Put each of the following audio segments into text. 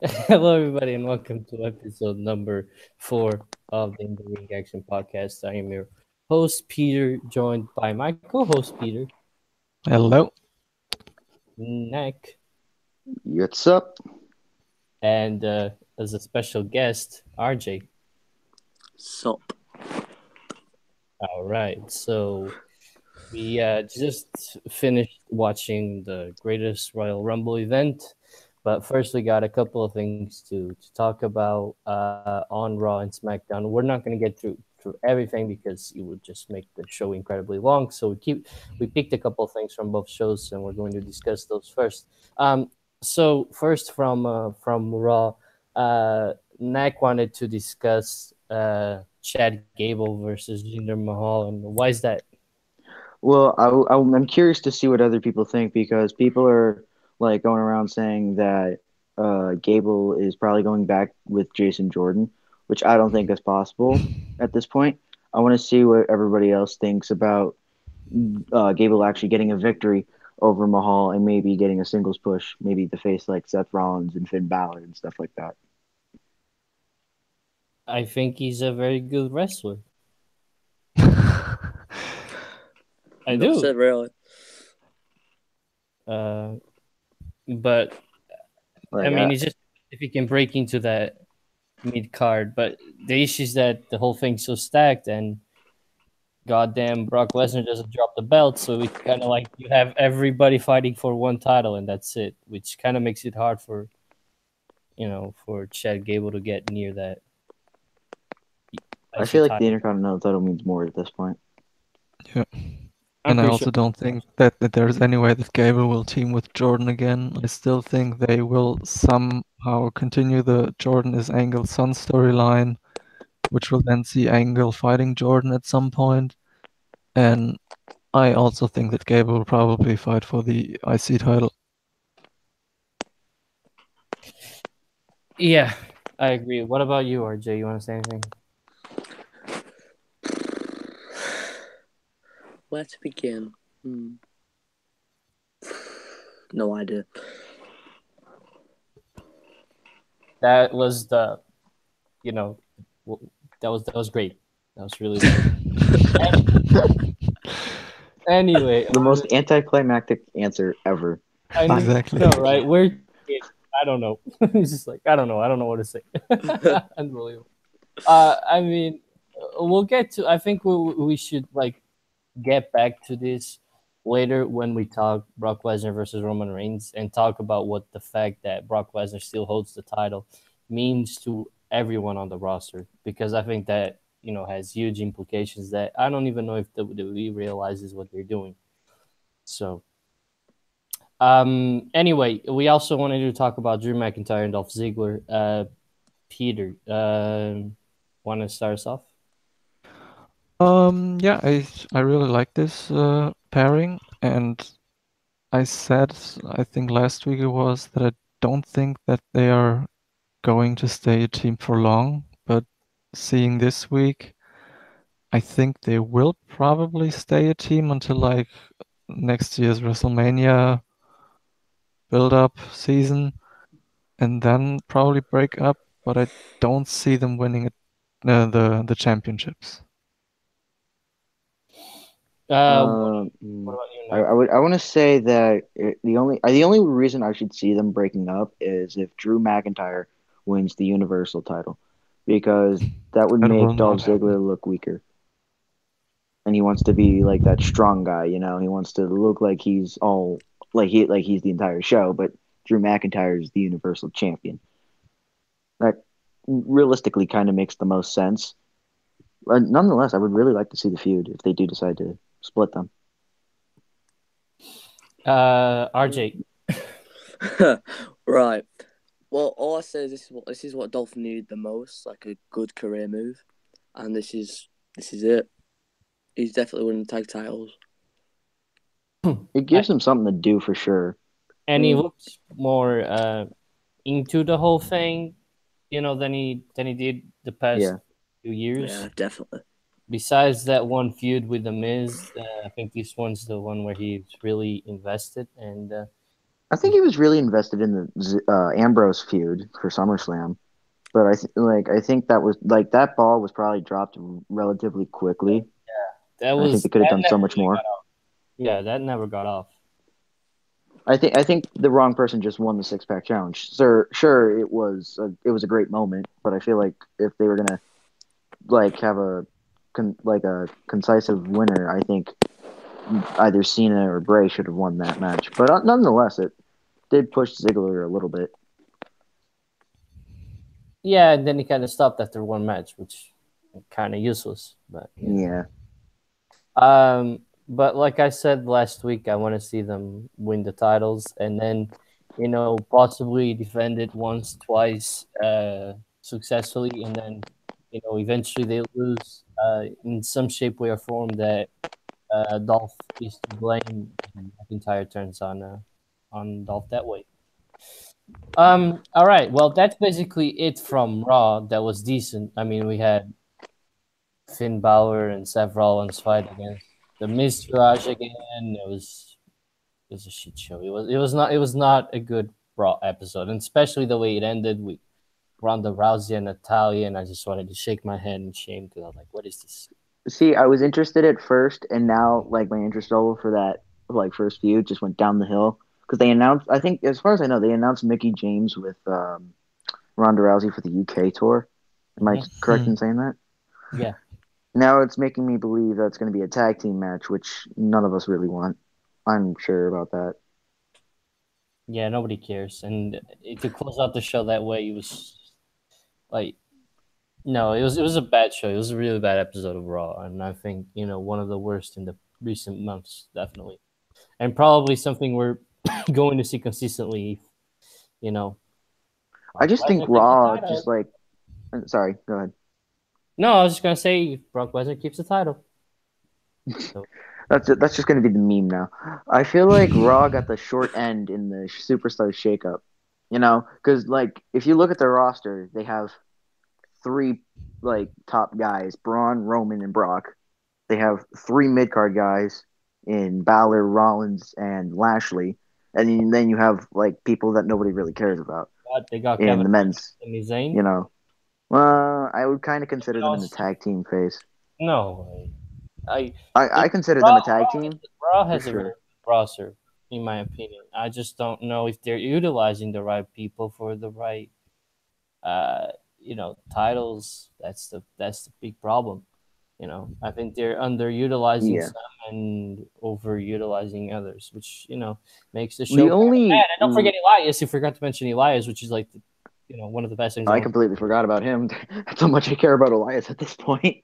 Hello, everybody, and welcome to episode number 4 of the In the Ring Action Podcast. I am your host, Peter, joined by my co host, Peter, Hello. Nick, What's up? and as a special guest, RJ. Sup. All right, so we just finished watching the greatest Royal Rumble event. But first, we got a couple of things to talk about on Raw and SmackDown. We're not going to get through everything because it would just make the show incredibly long. So we picked a couple of things from both shows, and we're going to discuss those first. So first from Raw, Nick wanted to discuss Chad Gable versus Jinder Mahal, and why is that? Well, I'm curious to see what other people think because people are like going around saying that Gable is probably going back with Jason Jordan, which I don't think is possible at this point. I want to see what everybody else thinks about Gable actually getting a victory over Mahal and maybe getting a singles push, maybe to face like Seth Rollins and Finn Balor and stuff like that. I think he's a very good wrestler. I Not do. said really. But Like I mean, it's just if he can break into that mid card. But the issue is that the whole thing's so stacked, and goddamn, Brock Lesnar doesn't drop the belt, so it's kind of like you have everybody fighting for one title, and that's it, which kind of makes it hard for for Chad Gable to get near that I feel IC like the title. Intercontinental title means more at this point. Yeah. I'm And I pretty sure. also don't think that there's any way that Gable will team with Jordan again. I still think they will somehow continue the Jordan is Angle Son storyline, which will then see Angle fighting Jordan at some point. And I also think that Gable will probably fight for the IC title. Yeah, I agree. What about you, RJ? You want to say anything? Where to begin? No idea. That was the, you know, that was great. That was really good. Anyway, The most anticlimactic answer ever. I Exactly. know, right? I don't know. It's just like I don't know. I don't know what to say. Unbelievable. I mean, we'll get to. I think we should like get back to this later when we talk Brock Lesnar versus Roman Reigns and talk about what the fact that Brock Lesnar still holds the title means to everyone on the roster, because I think that has huge implications that I don't even know if the WWE realizes what they're doing. So anyway, we also wanted to talk about Drew McIntyre and Dolph Ziggler. Peter, want to start us off? Yeah, I really like this pairing, and I think last week it was that I don't think that they are going to stay a team for long, but seeing this week, I think they will probably stay a team until like next year's WrestleMania build-up season, and then probably break up. But I don't see them winning the championships. What Mm, about you, I, Nick? I would I want to say that the only reason I should see them breaking up is if Drew McIntyre wins the Universal title, because that would That will make not Dolph happen. Ziggler look weaker, and he wants to be like that strong guy. He wants to look like he's all like he's the entire show, but Drew McIntyre is the Universal Champion. That realistically kind of makes the most sense. But nonetheless, I would really like to see the feud if they do decide to split them. RJ. Right. Well, all I say is this is what Dolphin needed the most, like a good career move, and this is it. He's definitely winning tag titles. It gives him something to do for sure. And he looks more into the whole thing, than he did the past Yeah. few years. Yeah, definitely. Besides that one feud with the Miz, I think this one's the one where he's really invested, and I think he was really invested in the Ambrose feud for SummerSlam, but I think that was like that ball was probably dropped relatively quickly. I think they could have that done so never much really more. got off. Yeah, that never got off. I think the wrong person just won the six pack challenge. Sure, it was a great moment, but I feel like if they were gonna like have a concisive winner, I think either Cena or Bray should have won that match. But nonetheless, it did push Ziggler a little bit. Yeah, and then he kind of stopped after one match, which kind of useless. But Yeah. but like I said last week, I want to see them win the titles and then, possibly defend it once, twice, successfully, and then, eventually they lose in some shape, way, or form that Dolph is to blame, and McIntyre turns on Dolph that way. All right. Well, that's basically it from Raw. That was decent. I mean, we had Finn Balor and Seth Rollins fight against the Miz Taraj again. It was a shit show. It was not a good Raw episode, and especially the way it ended with Ronda Rousey and Natalia. And I just wanted to shake my head in shame because I was like, "What is this?" See, I was interested at first, and now like my interest level for that first feud just went down the hill because they announced. I think, as far as I know, they announced Mickey James with Ronda Rousey for the UK tour. Am I correct in saying that? Yeah. Now it's making me believe that's going to be a tag team match, which none of us really want. I'm sure about that. Yeah, nobody cares. And to close out the show that way, it was like, no, it was a bad show. It was a really bad episode of Raw, and I think one of the worst in the recent months, definitely, and probably something we're going to see consistently. You know, I Brock just think Lesnar keeps the Raw title. sorry, go ahead. No, I was just gonna say Brock Lesnar keeps the title. So, That's just going to be the meme now. I feel like Raw got the short end in the Superstar shakeup. Because like if you look at their roster, they have three top guys: Braun, Roman, and Brock. They have three mid card guys in Balor, Rollins, and Lashley, and then you have people that nobody really cares about they got in Kevin the men's. and Zayn. You know, well, I would kind of consider them in the Also, tag team phase. no way. I consider Raw, them a tag Raw, team Raw for has a very sure. good roster, in my opinion. I just don't know if they're utilizing the right people for the right, uh, titles. That's the big problem. I think they're underutilizing Yeah. some and overutilizing others, which makes the show The kind of only bad. And don't forget Elias. You forgot to mention Elias, which is like one of the best things I on. completely forgot about him. That's how much I care about Elias at this point.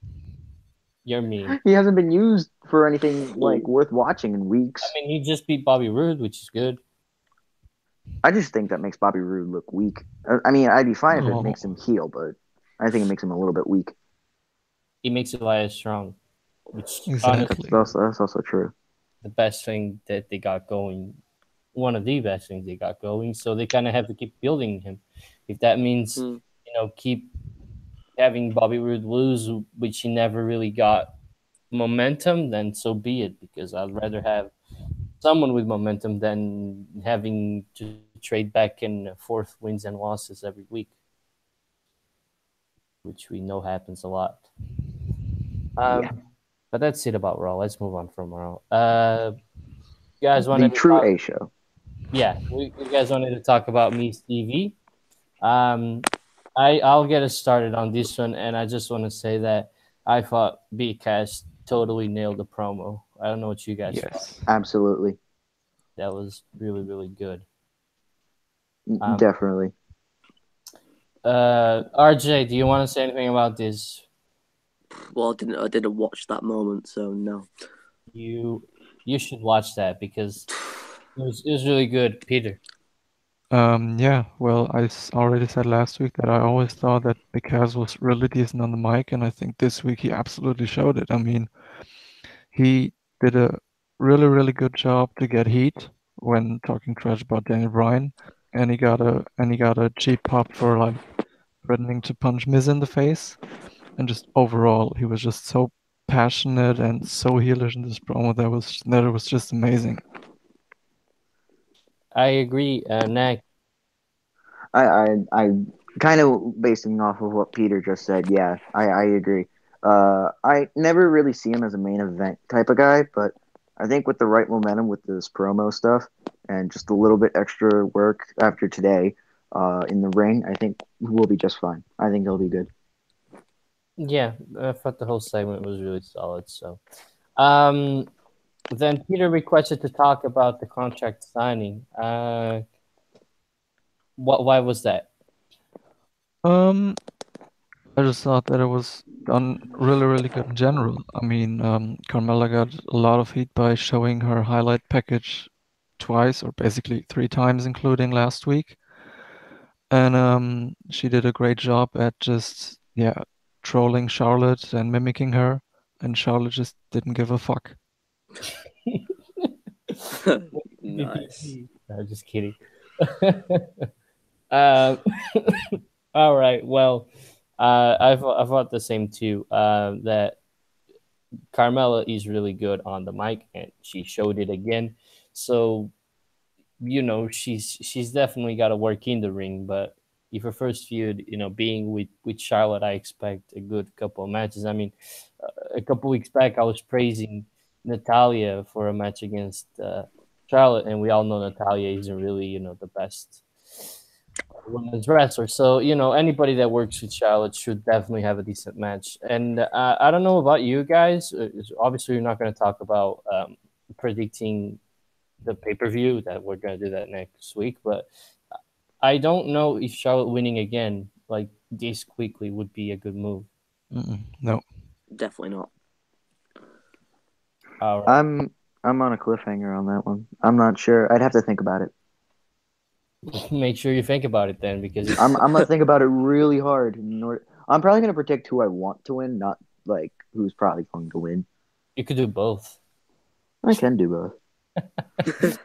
You're mean. He hasn't been used for anything worth watching in I weeks. mean, he just beat Bobby Roode, which is good. I just think that makes Bobby Roode look weak. I mean, I'd be fine if it Oh, makes him heel, but I think it makes him a little bit weak. He makes Elias strong, which honestly exactly. That's also true. the best thing that they got going. One of the best things they got going. So they kind of have to keep building him. If that means keep having Bobby Roode lose, which he never really got momentum, then so be it. Because I'd rather have someone with momentum than having to trade back in fourth wins and losses every week, which we know happens a lot. Yeah. But that's it about Raw. Let's move on from Raw. You guys The wanted to true talk? A show. Yeah, you guys wanted to talk about me, Stevie. Um, I'll get us started on this one, and I just want to say that I thought B-Cast totally nailed the promo. I don't know what you guys thought. Yes. Absolutely. That was really, really good. Definitely. RJ, do you want to say anything about this? Well, I didn't watch that moment, so no. You should watch that because it was really good, Peter. Yeah, well, I already said last week that I always thought that Mikaz was really decent on the mic, and I think this week he absolutely showed it. I mean, he did a really, really good job to get heat when talking trash about Daniel Bryan, and he got a cheap pop for like threatening to punch Miz in the face, and just overall he was just so passionate and so heelish in this promo that it was just amazing. I agree. Next, I kind of basing off of what Peter just said. Yeah, I agree. I never really see him as a main event type of guy, but I think with the right momentum with this promo stuff and just a little bit extra work after today, in the ring, I think we'll be just fine. I think he'll be good. yeah, I thought the whole segment was really solid. So, um, then Peter requested to talk about the contract signing. What? Why was that? Um, I just thought that it was done really, really good in general. I mean, Carmella got a lot of heat by showing her highlight package twice, or basically 3 times, including last week. And she did a great job at just, yeah, trolling Charlotte and mimicking her, and Charlotte just didn't give a fuck. Nice. No, just kidding. um, all right. Well, I thought the same too. That Carmella is really good on the mic, and she showed it again. So she's definitely got to work in the ring. But if her first feud, being with Charlotte, I expect a good couple of matches. I mean, a couple weeks back, I was praising Natalia for a match against Charlotte, and we all know Natalia isn't really the best women's wrestler. So anybody that works with Charlotte should definitely have a decent match. And I don't know about you guys. Obviously, you're not going to talk about predicting the pay per view. That we're going to do that next week. But I don't know if Charlotte winning again like this quickly would be a good move. No. Definitely not. All right. I'm on a cliffhanger on that one. I'm not sure. I'd have to think about it. Make sure you think about it then, because I'm gonna think about it really hard. I'm probably gonna predict who I want to win, not like who's probably going to win. you could do both. I can do both.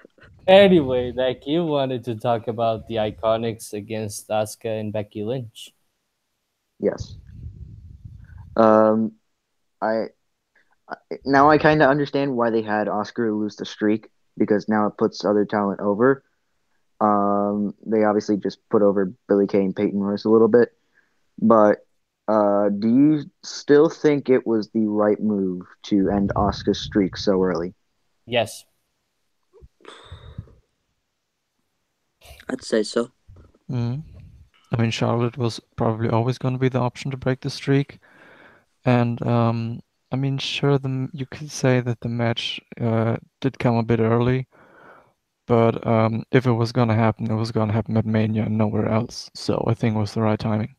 Anyway, like you wanted to talk about the Iconics against Asuka and Becky Lynch. Yes. Um, I now I kind of understand why they had Oscar lose the streak because now it puts other talent over. They obviously just put over Billy Kay and Peyton Royce a little bit, but do you still think it was the right move to end Oscar's streak so early? Yes. I'd say so. Mm. I mean, Charlotte was probably always going to be the option to break the streak. And I mean, sure, you could say that the match did come a bit early, but if it was going to happen, it was going to happen at Mania and nowhere else. So I think it was the right timing.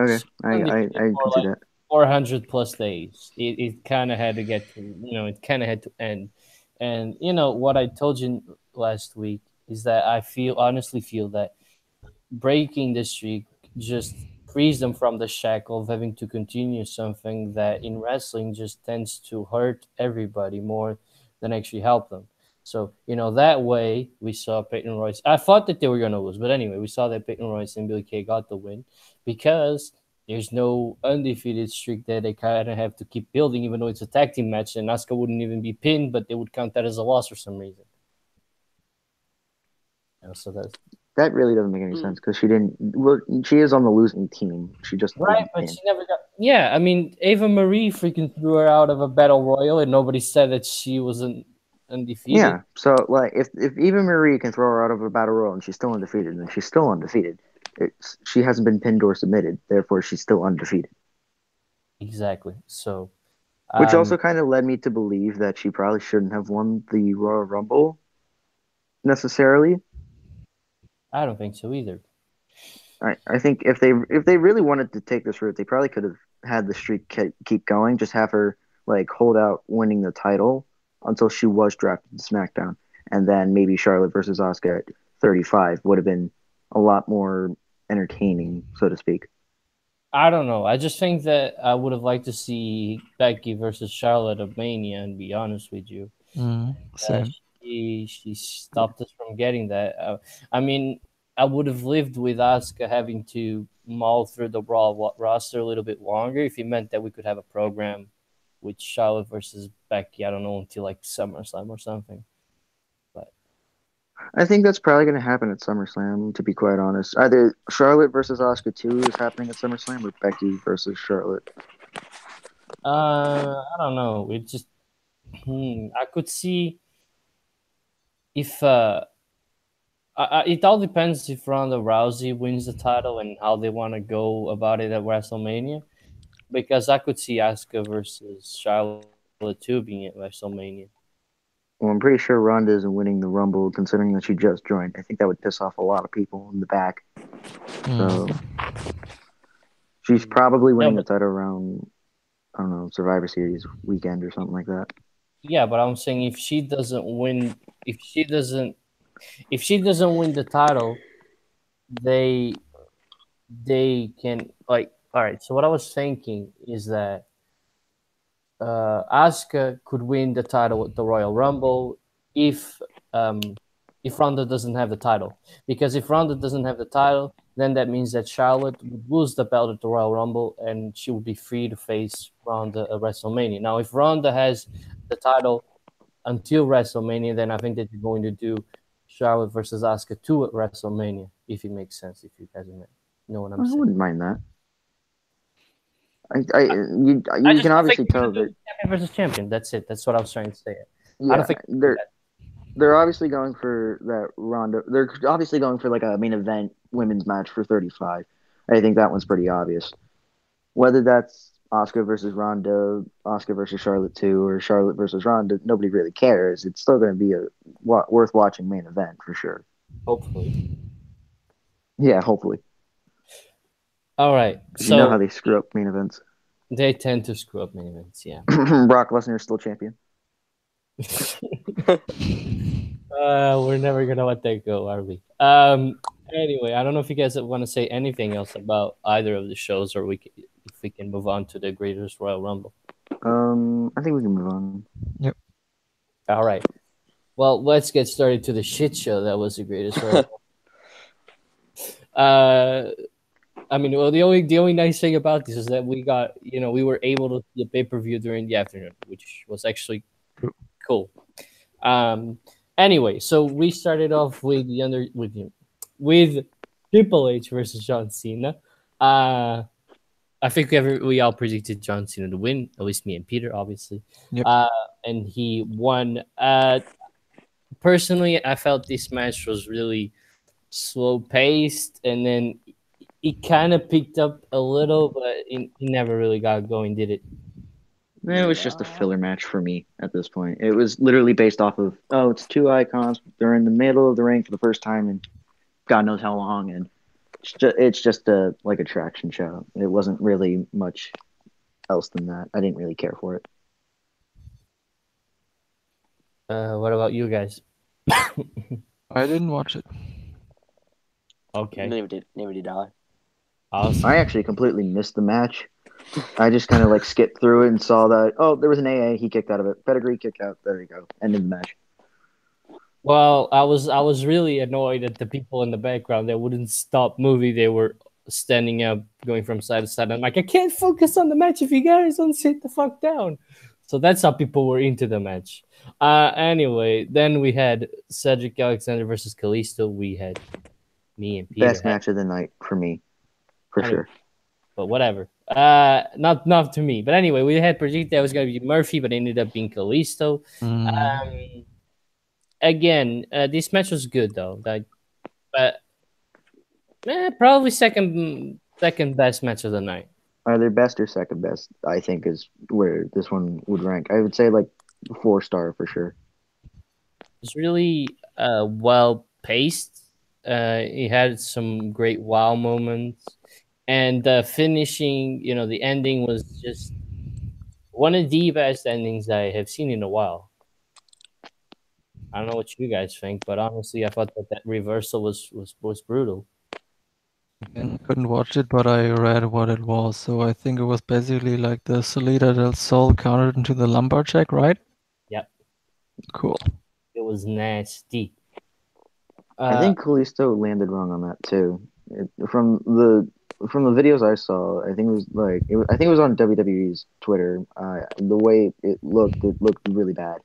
Okay, Undefeated I for can see like that. 400 plus days. It kind of had to get to, it kind of had to end. And what I told you last week is that I honestly feel that breaking the streak just frees them from the shackle of having to continue something that in wrestling just tends to hurt everybody more than actually help them. So, that way we saw Peyton Royce. I thought that they were going to lose, but anyway, we saw that Peyton Royce and Billy Kay got the win because there's no undefeated streak that they kind of have to keep building, even though it's a tag team match, and Asuka wouldn't even be pinned, but they would count that as a loss for some reason. So that's That really doesn't make any sense because she didn't. Well, she is on the losing team. She just right, didn't but win. she never got. Yeah, I mean, Ava Marie freaking threw her out of a battle royal, and nobody said that she wasn't undefeated. Yeah. So like, if even Marie can throw her out of a battle royal and she's still undefeated, then she's still undefeated. She hasn't been pinned or submitted, therefore she's still undefeated. Exactly. So, Which also um, kind of led me to believe that she probably shouldn't have won the Royal Rumble necessarily. I don't think so either. I think if they really wanted to take this route, they probably could have had the streak keep going, just have her like hold out winning the title until she was drafted to SmackDown, and then maybe Charlotte versus Asuka at 35 would have been a lot more entertaining, so to speak. I don't know. I just think that I would have liked to see Becky versus Charlotte at Mania, and be honest with you. Same. She stopped us from getting that. I mean, I would have lived with Asuka having to maul through the Raw roster a little bit longer if it meant that we could have a program with Charlotte versus Becky. I don't know, until like SummerSlam or something. But I think that's probably going to happen at SummerSlam, to be quite honest. Either Charlotte versus Asuka 2 is happening at SummerSlam or Becky versus Charlotte. I don't know. It just I could see if it all depends if Ronda Rousey wins the title and how they want to go about it at WrestleMania. Because I could see Asuka versus Charlotte too being at WrestleMania. Well, I'm pretty sure Ronda isn't winning the Rumble, considering that she just joined. I think that would piss off a lot of people in the back. So she's probably No, winning the but title around, I don't know, Survivor Series weekend or something like that. yeah, but I'm saying if she doesn't win, if she doesn't win the title, they can like all right. So what I was thinking is that Asuka could win the title at the Royal Rumble if if Ronda doesn't have the title. Because if Ronda doesn't have the title, then that means that Charlotte would lose the belt at the Royal Rumble and she would be free to face Ronda at WrestleMania. Now, if Ronda has the title until WrestleMania, then I think that you're going to do Charlotte versus Asuka 2 at WrestleMania, if it makes sense, if you guys know what I'm I saying. wouldn't mind that. I You just can don't think obviously they're tell going to do that. champion versus champion. That's it. That's what I was trying to say. I don't Yeah, think they're they're obviously going for that Ronda. They're obviously going for like a main event women's match for 35. I think that one's pretty obvious. Whether that's Oscar versus Ronda, Oscar versus Charlotte 2, or Charlotte versus Ronda, nobody really cares. It's still going to be a worth watching main event for sure. hopefully. Yeah, hopefully. All right. Because you know how So they screw up main events. they tend to screw up main events, yeah. Brock Lesnar is still champion. We're never gonna let that go, are we? Anyway, I don't know if you guys want to say anything else about either of the shows, or if we can move on to the Greatest Royal Rumble. I think we can move on. Yep. All right. Well, let's get started to the shit show that was the Greatest Royal Rumble. I mean, well, the only nice thing about this is that we were able to see a pay-per-view during the afternoon, which was actually cool. Anyway, so we started off with with Triple H versus John Cena. I think we all predicted John Cena to win, at least me and Peter, obviously. Yep. And he won. Personally, I felt this match was really slow paced, and then it kind of picked up a little, but it never really got going, did it? It was just a filler match for me at this point. It was literally based off of, oh, it's two icons. They're in the middle of the ring for the first time in God knows how long, and it's just a like a traction show. It wasn't really much else than that. I didn't really care for it. What about you guys? I didn't watch it. Okay. Never did I. Awesome. I actually completely missed the match. I just kind of like skipped through it and saw that, oh, there was an AA. He kicked out of it. Pedigree kick out. There you go. End of the match. Well, I was really annoyed at the people in the background that wouldn't stop moving. They were standing up, going from side to side. I'm like, I can't focus on the match if you guys don't sit the fuck down. So that's how people were into the match. Anyway, then we had Cedric Alexander versus Kalisto. We had me and Peter. Best match of the night for me, for sure. But whatever. Not to me. But anyway, we had predicted that was going to be Murphy, but it ended up being Kalisto. Again, this match was good though. But probably second best match of the night. Either best or second best, I think, is where this one would rank. I would say like 4-star for sure. It's really well paced. It had some great wow moments, and the finishing, the ending was just one of the best endings I have seen in a while. I don't know what you guys think, but honestly, I thought that reversal was brutal. Again, couldn't watch it, but I read what it was. So I think it was basically like the Salida del Sol countered into the lumberjack, right? Yep. Cool. It was nasty. I think Kalisto landed wrong on that too. From the videos I saw, I think it was on WWE's Twitter. The way it looked really bad.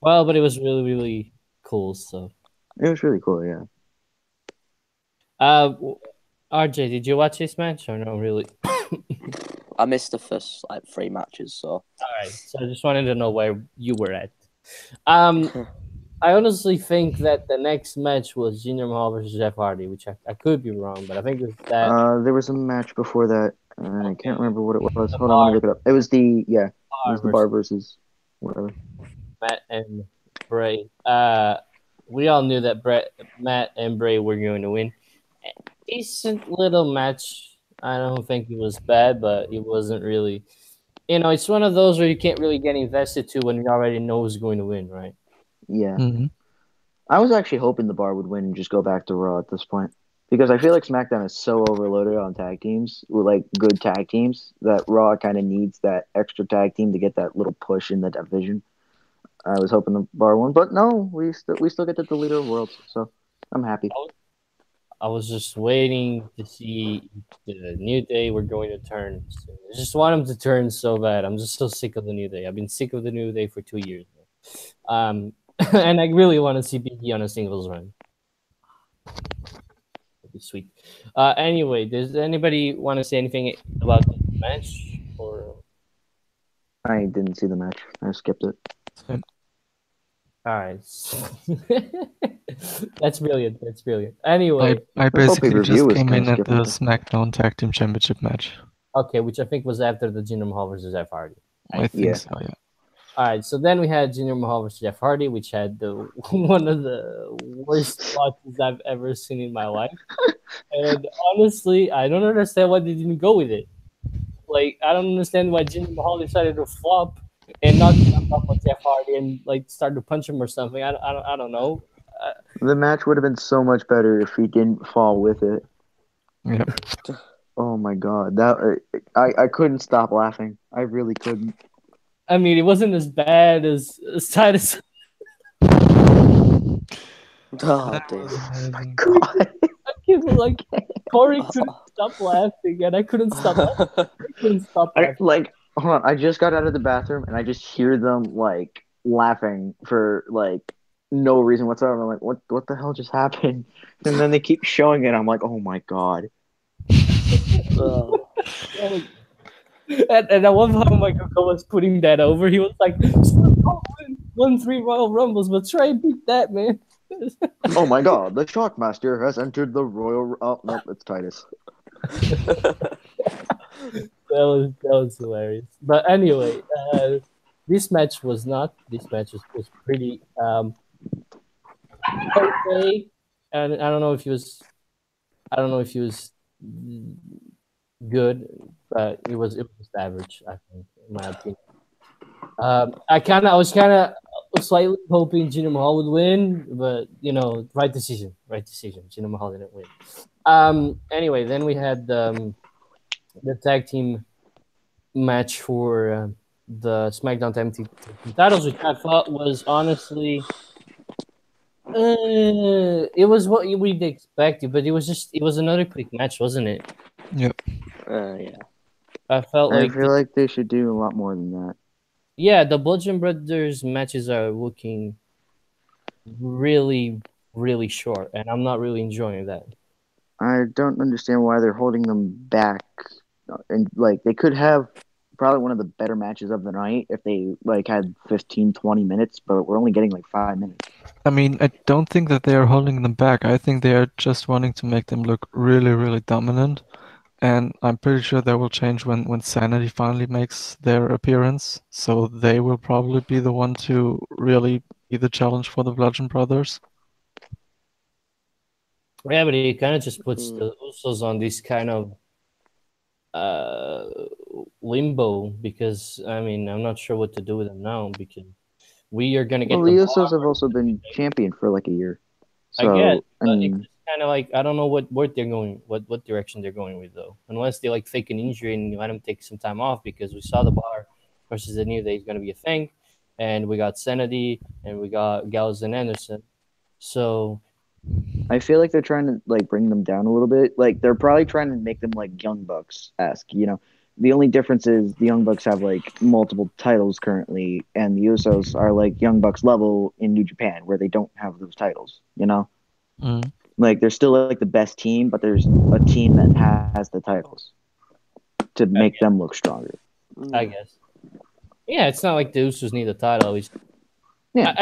Well, but it was really, really cool stuff. It was really cool. Yeah. RJ, did you watch this match or no? Really? I missed the first like 3 matches, so All right. So I just wanted to know where you were at. I honestly think that the next match was Jinder Mahal versus Jeff Hardy, which I could be wrong, but I think it was that There was a match before that. I can't remember what it was. the Hold on, let me look it up. It was the It bar was the versus bar versus whatever. Matt and Bray. We all knew that Matt and Bray were going to win. Decent little match. I don't think it was bad, but it wasn't really. It's one of those where you can't really get invested to when you already know who's going to win, right? Yeah. Mm-hmm. I was actually hoping the bar would win and just go back to Raw at this point. Because I feel like SmackDown is so overloaded on tag teams with like good tag teams that Raw kind of needs that extra tag team to get that little push in the division. I was hoping the bar won, but no, we still get the leader of worlds, so I'm happy. I was just waiting to see if the New Day were going to turn soon. I just want them to turn so bad. I'm just so sick of the New Day. I've been sick of the New Day for 2 years now. And I really want to see Big E on a singles run. That'd be sweet. Anyway, does anybody want to say anything about the match? Or I didn't see the match. I skipped it. Same. all right, that's brilliant. That's brilliant. Anyway, I This whole basically pay-per-view just was came in kinda at the skipping. SmackDown Tag Team Championship match. okay, which I think was after the Jinder Mahal versus Jeff Hardy. I think Yeah. so, yeah. All right, so then we had Jinder Mahal versus Jeff Hardy, which had the one of the worst watches I've ever seen in my life. And honestly, I don't understand why they didn't go with it. Like, I don't understand why Jinder Mahal decided to flop and not jump up on Jeff Hardy and like start to punch him or something. I don't know. The match would have been so much better if he didn't fall with it. Yep. Oh my god, that I couldn't stop laughing. I really couldn't. I mean, it wasn't as bad as Titus. oh That dear. was Oh my amazing. god. Like Corey couldn't stop laughing, and I couldn't stop laughing. I couldn't stop laughing. Hold on. I just got out of the bathroom and I just hear them like laughing for like no reason whatsoever. I'm like, what the hell just happened? And then they keep showing it. I'm like, oh my god. Oh. And I love how Michael Cole was putting that over. He was like, "Stone Cold won 3 Royal Rumbles, but try and beat that, man." Oh my god, the Shockmaster has entered the Royal. Oh nope, it's Titus. That was hilarious. But anyway, this match was not. This match was pretty okay, and I don't know if he was. I don't know if he was good, but it was just average. I think, in my opinion. I was kind of slightly hoping Jinder Mahal would win, but right decision. Jinder Mahal didn't win. Anyway, then we had the tag team match for the SmackDown Tag Team titles, which I thought was honestly, it was what we'd expected, but it was another quick match, wasn't it? Yep. Yeah. I felt I like feel like they should do a lot more than that. the Bludgeon Brothers matches are looking really, really short, and I'm not really enjoying that. I don't understand why they're holding them back. And like they could have probably one of the better matches of the night if they like had 15, 20 minutes, but we're only getting like 5 minutes. I mean, I don't think that they are holding them back. I think they are just wanting to make them look really, really dominant. And I'm pretty sure that will change when Sanity finally makes their appearance. So they will probably be the one to really be the challenge for the Bludgeon Brothers. Yeah, but it kind of just puts the Usos on this kind of limbo because I mean I'm not sure what to do with them now because we are gonna get Well, the the bar. Usos have also been champion for like a year. I guess, So I but mean, it's kind of like I don't know what they're going, what direction they're going with though. Unless they like fake an injury and you let them take some time off because we saw the bar versus the New Day is gonna be a thing, and we got Sanity and we got Gallows and Anderson. So I feel like they're trying to like bring them down a little bit. Like they're probably trying to make them like Young Bucks esque, The only difference is the Young Bucks have like multiple titles currently, and the Usos are like Young Bucks level in New Japan, where they don't have those titles. You know, Mm. like they're still like the best team, but there's a team that has the titles to make them look stronger. I guess. Yeah, it's not like the Usos need a title. Yeah.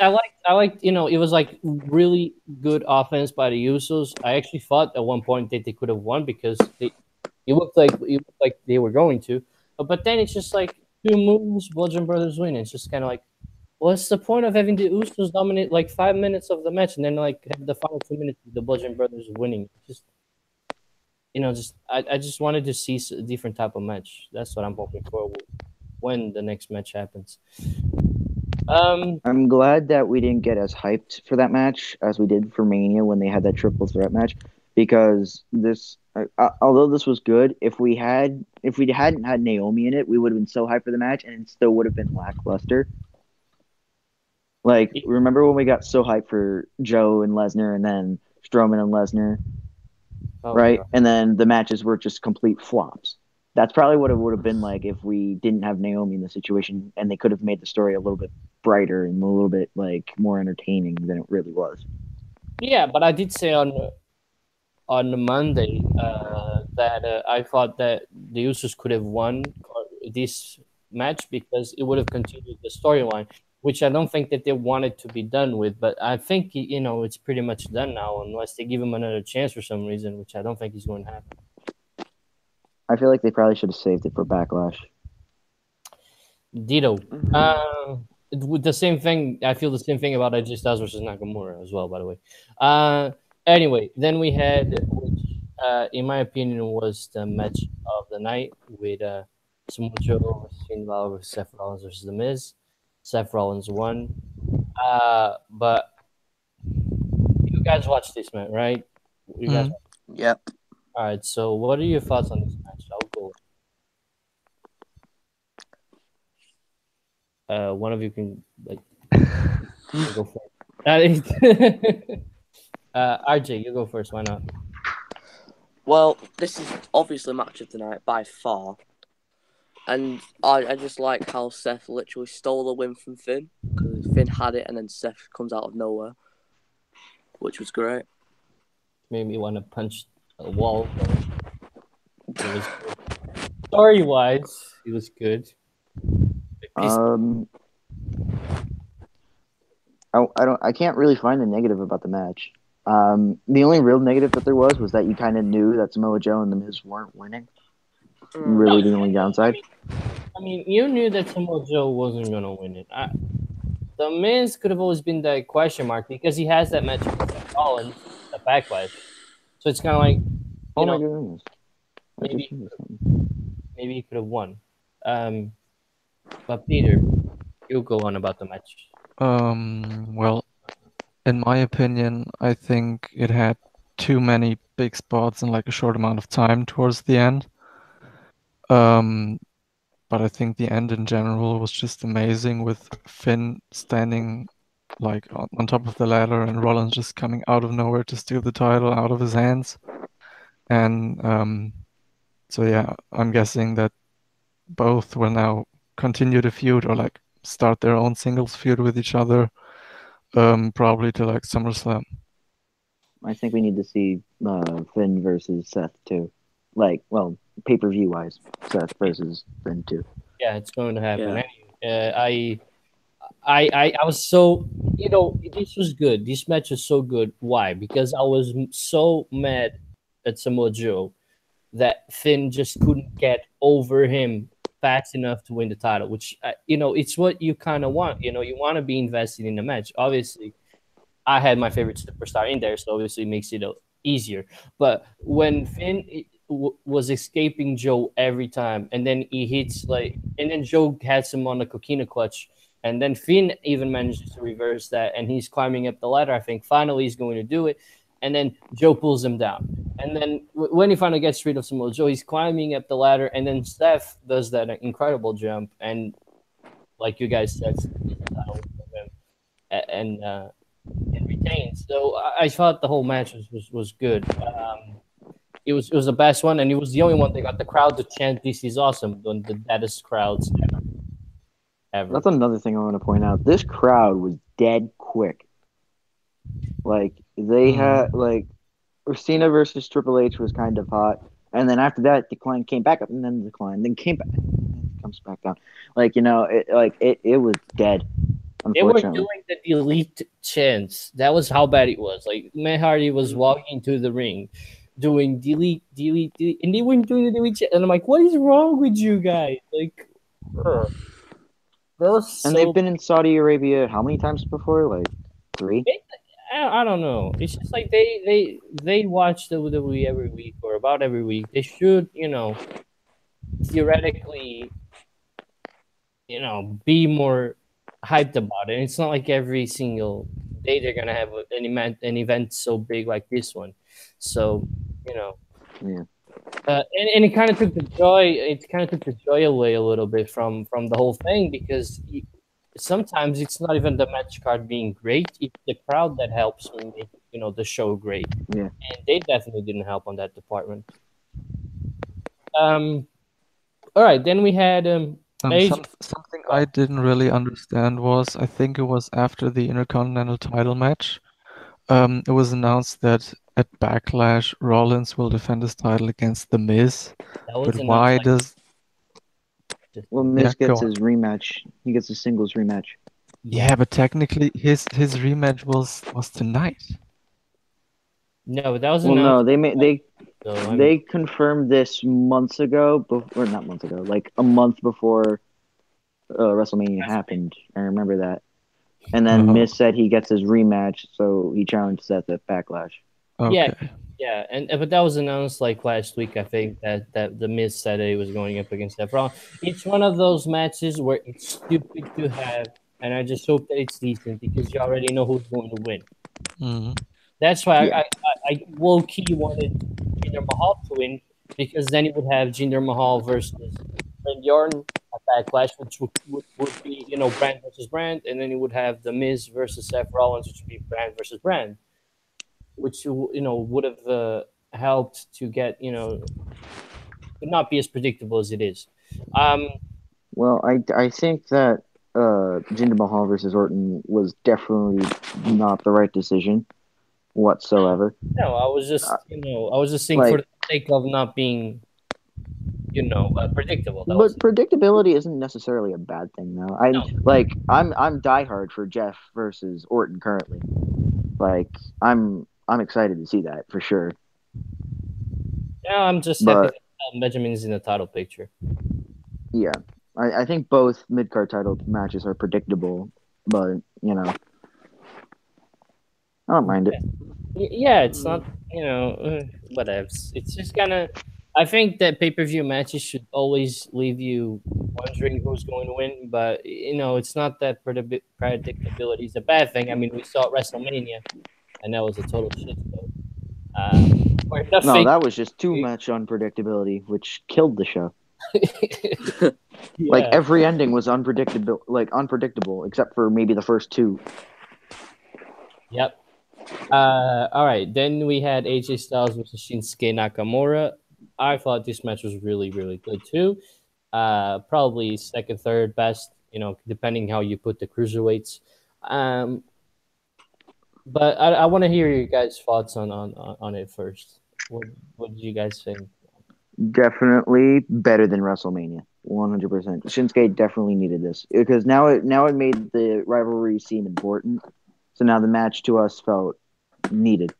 I liked it was like really good offense by the Usos. I actually thought at one point that they could have won because it looked like they were going to, but then it's just like two moves, Bludgeon Brothers win. It's just kind of like, what's the point of having the Usos dominate like 5 minutes of the match and then like have the final 2 minutes with the Bludgeon Brothers winning? Just I just wanted to see a different type of match. That's what I'm hoping for when the next match happens. I'm glad that we didn't get as hyped for that match as we did for Mania when they had that triple threat match, because although this was good, if we hadn't had Naomi in it, we would have been so hyped for the match, and it still would have been lackluster. Like, remember when we got so hyped for Joe and Lesnar, and then Strowman and Lesnar, right? God. And then the matches were just complete flops. That's probably what it would have been like if we didn't have Naomi in the situation, and they could have made the story a little bit brighter and a little bit like more entertaining than it really was. Yeah, but I did say on Monday that I thought that the Usos could have won this match because it would have continued the storyline, which I don't think that they wanted to be done with. But I think it's pretty much done now, unless they give him another chance for some reason, which I don't think is going to happen. I feel like they probably should have saved it for Backlash. Ditto. With the same thing, I feel the same thing about AJ Styles versus Nakamura as well. By the way, anyway, then we had, which in my opinion was the match of the night with Samoa Joe versus Finn Balor versus Seth Rollins versus The Miz. Seth Rollins won, but you guys watched this match, right? You guys. Yep. All right. So, what are your thoughts on this match? I'll go. One of you can go first. RJ, you go first. Why not? Well, this is obviously match of the night by far. And I just like how Seth literally stole the win from Finn, because Finn had it and then Seth comes out of nowhere, which was great. Made me want to punch a wall. Story-wise, it was good. I can't really find the negative about the match. The only real negative that there was that you kind of knew that Samoa Joe and The Miz weren't winning. Really, the only downside. I mean, you knew that Samoa Joe wasn't gonna win it. The Miz could have always been the question mark because he has that match with Seth Rollins, the Backlash. So it's kind of like, my goodness, maybe he could have won. But Peter, you go on about the match. Well, in my opinion, I think it had too many big spots in like a short amount of time towards the end. But I think the end in general was just amazing, with Finn standing like on top of the ladder and Rollins just coming out of nowhere to steal the title out of his hands. And so yeah, I'm guessing that both will now continue the feud or like start their own singles feud with each other, probably to like SummerSlam. I think we need to see Finn versus Seth too. Like, well, pay-per-view wise, Seth versus Finn too. Yeah, it's going to happen. Yeah. I was so, this was good. This match was so good. Why? Because I was so mad at Samoa Joe that Finn just couldn't get over him fast enough to win the title, which, it's what you kind of want. You want to be invested in the match. Obviously, I had my favorite superstar in there, so obviously it makes it easier. But when Finn was escaping Joe every time, and then he hits and then Joe has him on the coquina clutch, and then Finn even manages to reverse that, and he's climbing up the ladder. I think finally he's going to do it, and then Joe pulls him down. And then when he finally gets rid of Samoa Joe, he's climbing up the ladder, and then Steph does that incredible jump, and like you guys said, and retains. So I thought the whole match was good. it was the best one, and it was the only one that got the crowd to chant "This is awesome," one of the deadest crowds ever. That's another thing I want to point out. This crowd was dead quick. Like they had Cena versus Triple H was kind of hot, and then after that, decline came back up, and then decline, then came back, and then it comes back down. Like it was dead. They were Unfortunately, doing the delete chants. That was how bad it was. Like Matt Hardy was walking to the ring, doing delete, delete, delete, and they weren't doing the delete chant. And I'm like, what is wrong with you guys? Like, ugh. That was and so. they've been in Saudi Arabia how many times before? Like 3. I don't know. It's just like they watch WWE every week or about every week. They should, theoretically, be more hyped about it. And it's not like every single day they're gonna have an event so big like this one. So, Yeah. and it kind of took the joy. It kind of took the joy away a little bit from the whole thing because sometimes it's not even the match card being great; it's the crowd that helps make the show great. Yeah. And they definitely didn't help on that department. All right, then we had something I didn't really understand was I think it was after the Intercontinental title match. It was announced that at Backlash, Rollins will defend his title against The Miz. But why does? Well, Miz gets his rematch. He gets a singles rematch. Yeah, but technically his rematch was tonight. No, but that was announced. No, they confirmed this months ago, or not months ago, like a month before WrestleMania happened. I remember that. And then Miz said he gets his rematch, so he challenged Seth at Backlash. Okay. Yeah, but that was announced like last week. I think that the Miz said that he was going up against Seth Rollins. It's one of those matches where it's stupid to have, and I just hope that it's decent because you already know who's going to win. Mm-hmm. That's why I low key wanted Jinder Mahal to win because then he would have Jinder Mahal versus Randy Orton at Backlash, which would be brand versus brand, and then he would have the Miz versus Seth Rollins, which would be brand versus brand, which would have helped to get not be as predictable as it is. Well, I think that Jinder Mahal versus Orton was definitely not the right decision whatsoever. No, I was just saying for the sake of not being predictable. But predictability isn't necessarily a bad thing, though. I'm diehard for Jeff versus Orton currently. Like I'm excited to see that for sure. Yeah, I'm just happy that Benjamin's in the title picture. Yeah, I think both mid-card title matches are predictable, but I don't mind it. Yeah, it's not whatever. It's just I think that pay-per-view matches should always leave you wondering who's going to win, but it's not that predictability is a bad thing. I mean, we saw at WrestleMania, and that was a total shit show. No, that was just too much unpredictability, which killed the show. Like every ending was unpredictable, except for maybe the first 2. Yep. All right. Then we had AJ Styles versus Shinsuke Nakamura. I thought this match was really, really good too. Probably second, third best, depending how you put the cruiserweights. But I want to hear your guys' thoughts on it first. What did you guys think? Definitely better than WrestleMania, 100%. Shinsuke definitely needed this because now it made the rivalry seem important. So now the match to us felt needed,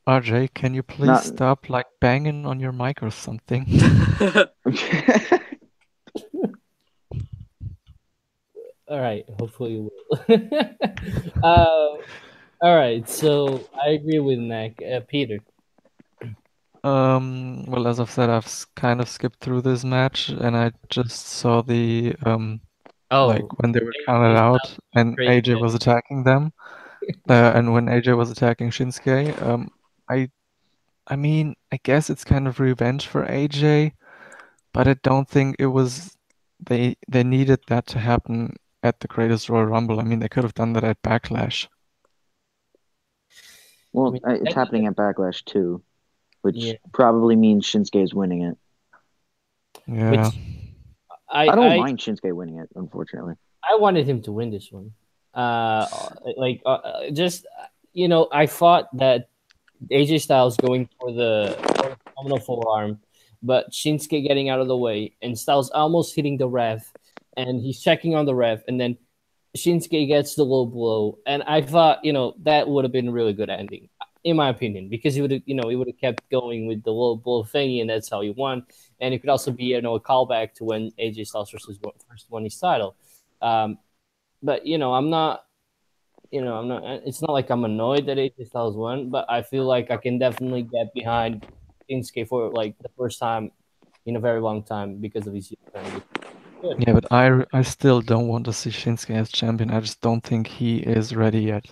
RJ, can you please stop banging on your mic or something? All right, hopefully you will. All right, so I agree with Mac. Peter. Well, as I've said, I've kind of skipped through this match, and I just saw the when they were counted out and AJ was attacking them, and when AJ was attacking Shinsuke. I mean, I guess it's kind of revenge for AJ, but I don't think it was. They needed that to happen at the Greatest Royal Rumble. I mean, they could have done that at Backlash. Well, it's happening at Backlash too. which Yeah. probably means Shinsuke is winning it. Yeah. Which I I don't I mind Shinsuke winning it, unfortunately. I wanted him to win this one. Just I thought that AJ Styles going for the phenomenal forearm, but Shinsuke getting out of the way and Styles almost hitting the ref, and he's checking on the ref, and then Shinsuke gets the low blow, and I thought that would have been a really good ending, in my opinion, because he would have he would have kept going with the low blow thingy, and that's how he won, and it could also be a callback to when AJ Styles first won his title. Um, but I'm not. It's not like I'm annoyed that AJ Styles won, but I feel like I can definitely get behind Shinsuke for like the first time in a very long time because of his heel turn, which is good. Yeah, but I still don't want to see Shinsuke as champion. I just don't think he is ready yet.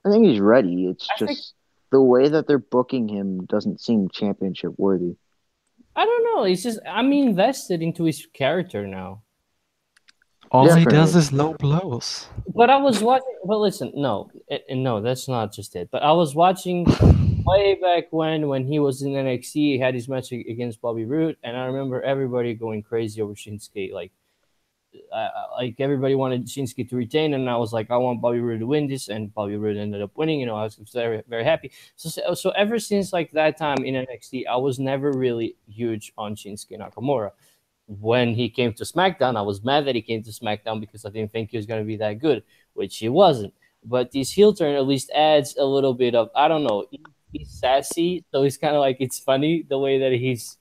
I think he's ready. It's I think just the way that they're booking him doesn't seem championship worthy. I don't know. It's just I'm invested into his character now. All he does Definitely. is low blows. But I was watching. But listen, no, that's not just it. But I was watching way back when he was in NXT. He had his match against Bobby Roode, and I remember everybody going crazy over Shinsuke. Like everybody wanted Shinsuke to retain, and I was like, I want Bobby Roode to win this, and Bobby Roode ended up winning. I was very very happy. So ever since like that time in NXT, I was never really huge on Shinsuke Nakamura. When he came to SmackDown, I was mad that he came to SmackDown because I didn't think he was going to be that good, which he wasn't. But this heel turn at least adds a little bit of I don't know. He's sassy, so it's kind of like it's funny the way that he's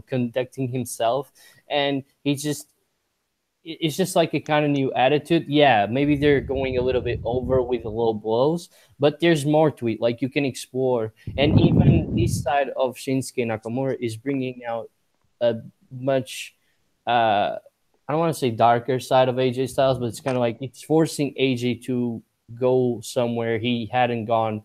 conducting himself, and it's just like a kind of new attitude. Yeah, maybe they're going a little bit over with the low blows, but there's more to it. Like you can explore, and even this side of Shinsuke Nakamura is bringing out a much, I don't want to say darker side of AJ Styles, but it's kind of like it's forcing AJ to go somewhere he hadn't gone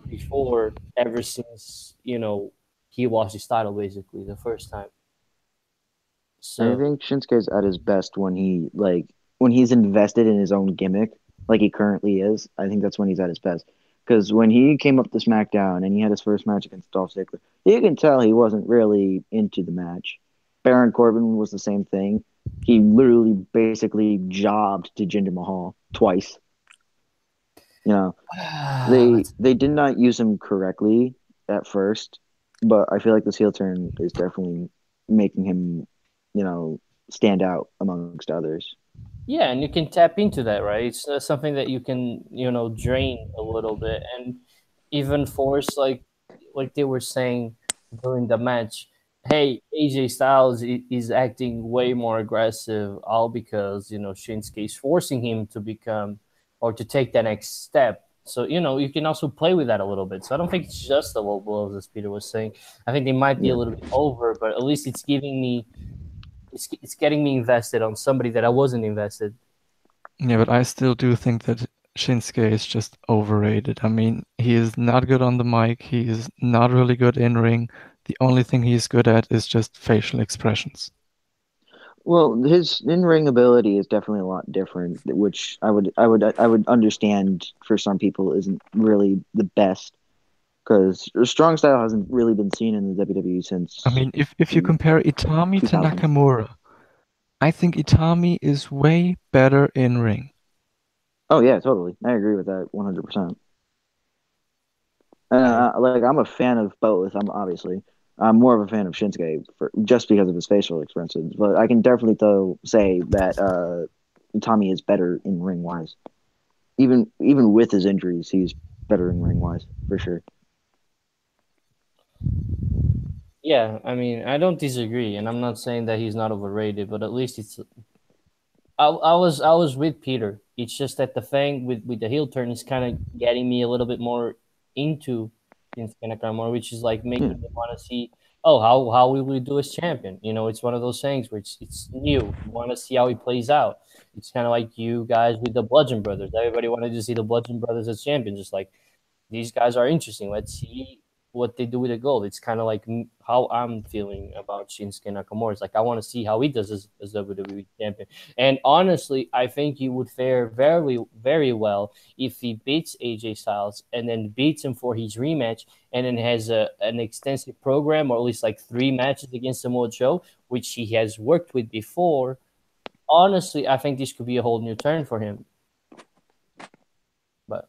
before ever since he lost his title basically the first time. I So think Shinsuke's at his best when when he's invested in his own gimmick, like he currently is. I think that's when he's at his best. Because when he came up to SmackDown and he had his first match against Dolph Ziggler, you can tell he wasn't really into the match. Baron Corbin was the same thing. He literally basically jobbed to Jinder Mahal twice. You know, they did not use him correctly at first, but I feel like this heel turn is definitely making him, stand out amongst others. yeah, and you can tap into that, right? It's something that you can, drain a little bit and even force, like they were saying during the match. Hey, AJ Styles is acting way more aggressive, all because Shinsuke is forcing him to become or to take that next step. So you can also play with that a little bit. So I don't think it's just the low blows, as Peter was saying. I think they might be Yeah. a little bit over, but at least it's giving me it's getting me invested on somebody that I wasn't invested. Yeah, but I still do think that Shinsuke is just overrated. I mean, he is not good on the mic. He is not really good in ring. The only thing he's good at is just facial expressions. Well, his in-ring ability is definitely a lot different, which I would understand for some people isn't really the best because strong style hasn't really been seen in the WWE I since mean, if you the compare Itami to 2000s. Nakamura, I think Itami is way better in ring. Oh yeah, totally. I agree with that 100%. I I'm a fan of both. I'm more of a fan of Shinsuke just because of his facial expressions, but I can definitely though say that Tommy is better in ring wise. Even with his injuries, he's better in ring wise for sure. Yeah, I mean, I don't disagree, and I'm not saying that he's not overrated, but at least it's. I was with Peter. It's just that the thing with the heel turn is kind of getting me a little bit more into Shinsuke Nakamura, which is like Yeah, making me want to see. Oh, how will we do as champion? It's one of those things where it's new. You want to see how he plays out. It's kind of like you guys with the Bludgeon Brothers. Everybody wanted to see the Bludgeon Brothers as champion. Just like these guys are interesting. Let's see what they do with the gold. It's kind of like how I'm feeling about Shinsuke Nakamura. It's like I want to see how he does as WWE champion. And honestly, I think he would fare very, very well if he beats AJ Styles and then beats him for his rematch, and then has an extensive program, or at least like 3 matches against Samoa Joe, which he has worked with before. Honestly, I think this could be a whole new turn for him. But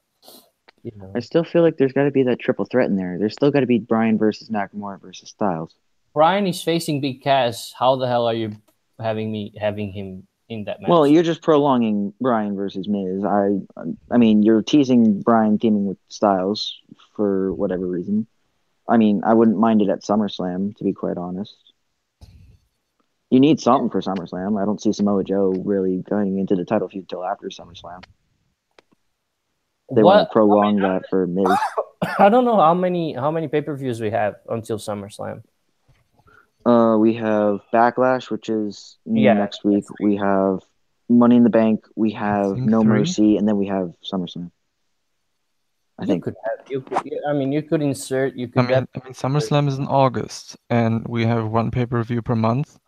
I still feel like there's got to be that triple threat in there. There's still got to be Bryan versus Nakamura versus Styles. Bryan is facing Big Cass. How the hell are you having him in that match? Well, you're just prolonging Bryan versus Miz. I mean, you're teasing Bryan teaming with Styles for whatever reason. I mean, I wouldn't mind it at SummerSlam, to be quite honest. You need something for SummerSlam. I don't see Samoa Joe really going into the title feud till after SummerSlam. They want to prolong that for Miz. I don't know how many pay-per-views we have until SummerSlam. We have Backlash, which is next week. We have Money in the Bank. We have No 3. Mercy, and then we have SummerSlam. I think. You could insert. I mean, SummerSlam is in August, and we have one pay-per-view per month.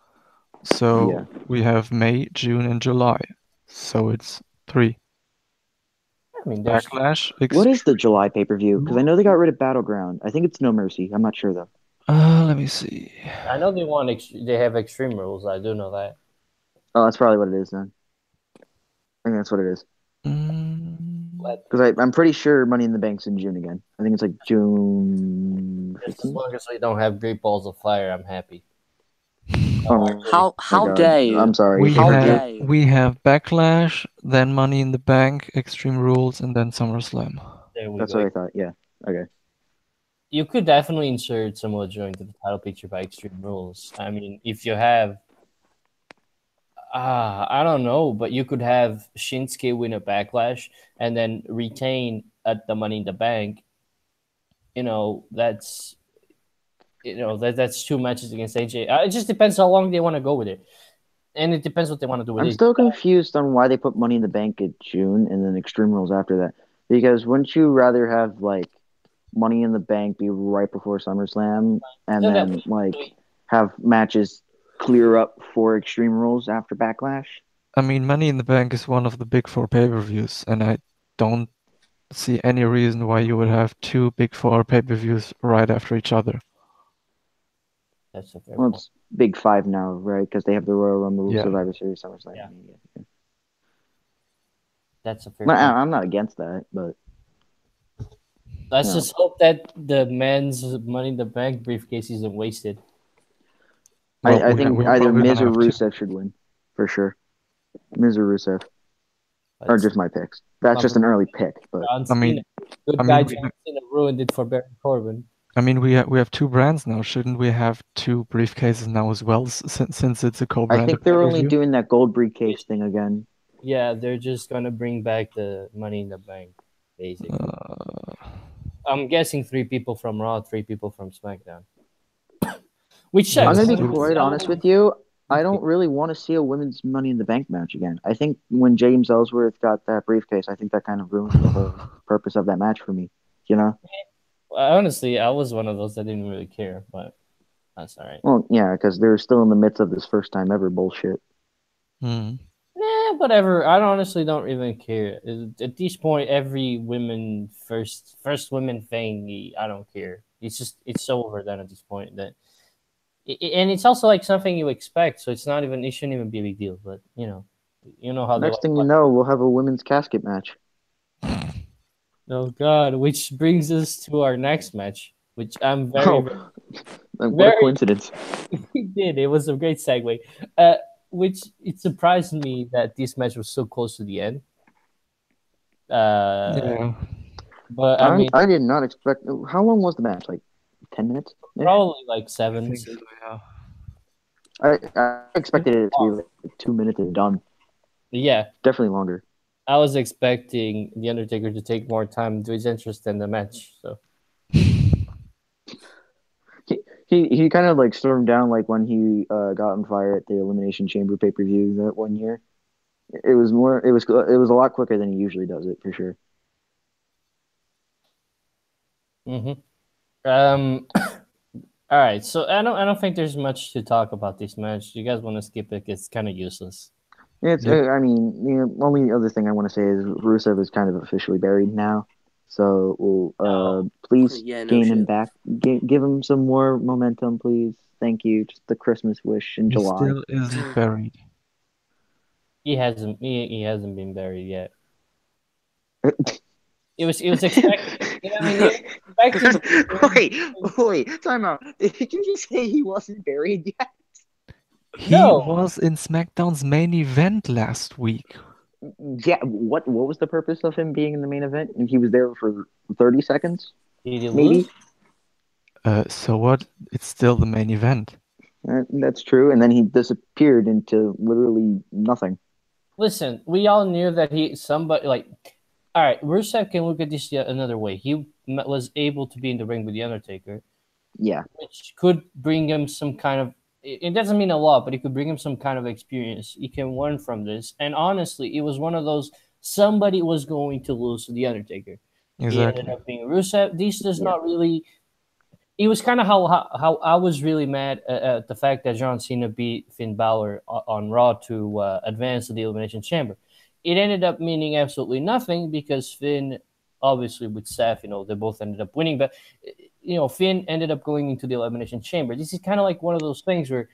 So we have May, June, and July. So it's 3. I mean, Backlash. What is the July pay-per-view? Because I know they got rid of Battleground. I think it's No Mercy. I'm not sure though. Let me see. I know they have Extreme Rules. I do know that. Oh, that's probably what it is then. I think that's what it is. Because I'm pretty sure Money in the Bank's in June again. I think it's like June 15th. As long as we don't have Great Balls of Fire, I'm happy. How dare you? I'm sorry. We have Backlash, then Money in the Bank, Extreme Rules, and then SummerSlam. That's what I thought. Yeah. Okay. You could definitely insert Samoa Joe into the title picture by Extreme Rules. I mean, if you have, I don't know, but you could have Shinsuke win a Backlash and then retain at the Money in the Bank. That's 2 matches against AJ. It just depends how long they want to go with it, and it depends what they want to do with it. I'm still confused on why they put Money in the Bank in June and then Extreme Rules after that. Because wouldn't you rather have like Money in the Bank be right before SummerSlam and then have matches clear up for Extreme Rules after Backlash? I mean, Money in the Bank is one of the big 4 pay-per-views, and I don't see any reason why you would have 2 big 4 pay-per-views right after each other. That's a fair point. It's big 5 now, right? Because they have the Royal Rumble, Survivor Series, SummerSlam. Yeah. That's a fair point. I'm not against that, but let's just hope that the men's Money in the Bank briefcase isn't wasted. I think either Miz or Rusev should win, for sure. Miz or Rusev. Or just my picks. That's just an early pick, but John Cena ruined it for Baron Corbin. I mean, we have 2 brands now. Shouldn't we have 2 briefcases now as well, since it's a co-brand? I think they're only doing that gold briefcase thing again. Yeah, they're just gonna bring back the Money in the Bank, basically. I'm guessing 3 people from Raw, 3 people from SmackDown. Which I'm gonna be quite honest with you. I don't really want to see a women's Money in the Bank match again. I think when James Ellsworth got that briefcase, I think that kind of ruined the whole purpose of that match for me. Honestly, I was one of those that didn't really care, but that's all right. Well, yeah, because they're still in the midst of this first time ever bullshit. Whatever. I honestly don't even care. At this point, every women first women thing, I don't care. It's so overdone at this point that. And it's also like something you expect, so it shouldn't even be a big deal. But you know how. Next thing you know, we'll have a women's casket match. Oh God! Which brings us to our next match, which I'm very. What a coincidence! It did. It was a great segue. Which it surprised me that this match was so close to the end. Yeah. But I did not expect. How long was the match? Like 10 minutes? Probably like 7. I think so, yeah. I expected it to be like 2 minutes and done. Yeah. Definitely longer. I was expecting The Undertaker to take more time to his interest in the match. So he kind of like stormed down like when he got on fire at the Elimination Chamber pay-per-view that one year. It was a lot quicker than he usually does it, for sure. All right, so I don't think there's much to talk about this match. You guys want to skip it? It's kind of useless. It's. Yep. I mean, only other thing I want to say is Rusev is kind of officially buried now. So we'll Oh. please Yeah, no gain him shit. back. Give him some more momentum, please. Thank you. Just the Christmas wish in He July. still isn't buried. He hasn't been buried yet. It was expected. I mean, it was expected. wait, time out. Did you just say he wasn't buried yet? He No, was in SmackDown's main event last week. Yeah. What was the purpose of him being in the main event? And he was there for 30 seconds, did he maybe. lose? So what? It's still the main event. That's true. And then he disappeared into literally nothing. Listen, we all knew that somebody like. All right, Rusev can look at this another way. He was able to be in the ring with the Undertaker, Yeah. which could bring him some kind of. It doesn't mean a lot, but it could bring him some kind of experience. He can learn from this. And honestly, it was one of those somebody was going to lose to the Undertaker. It ended Exactly. up being Rusev. This does Yeah. not really. It was kind of how I was really mad at the fact that John Cena beat Finn Balor on Raw to advance to the Elimination Chamber. It ended up meaning absolutely nothing because Finn, obviously with Seth, they both ended up winning, but Finn ended up going into the Elimination Chamber. This is kind of like one of those things where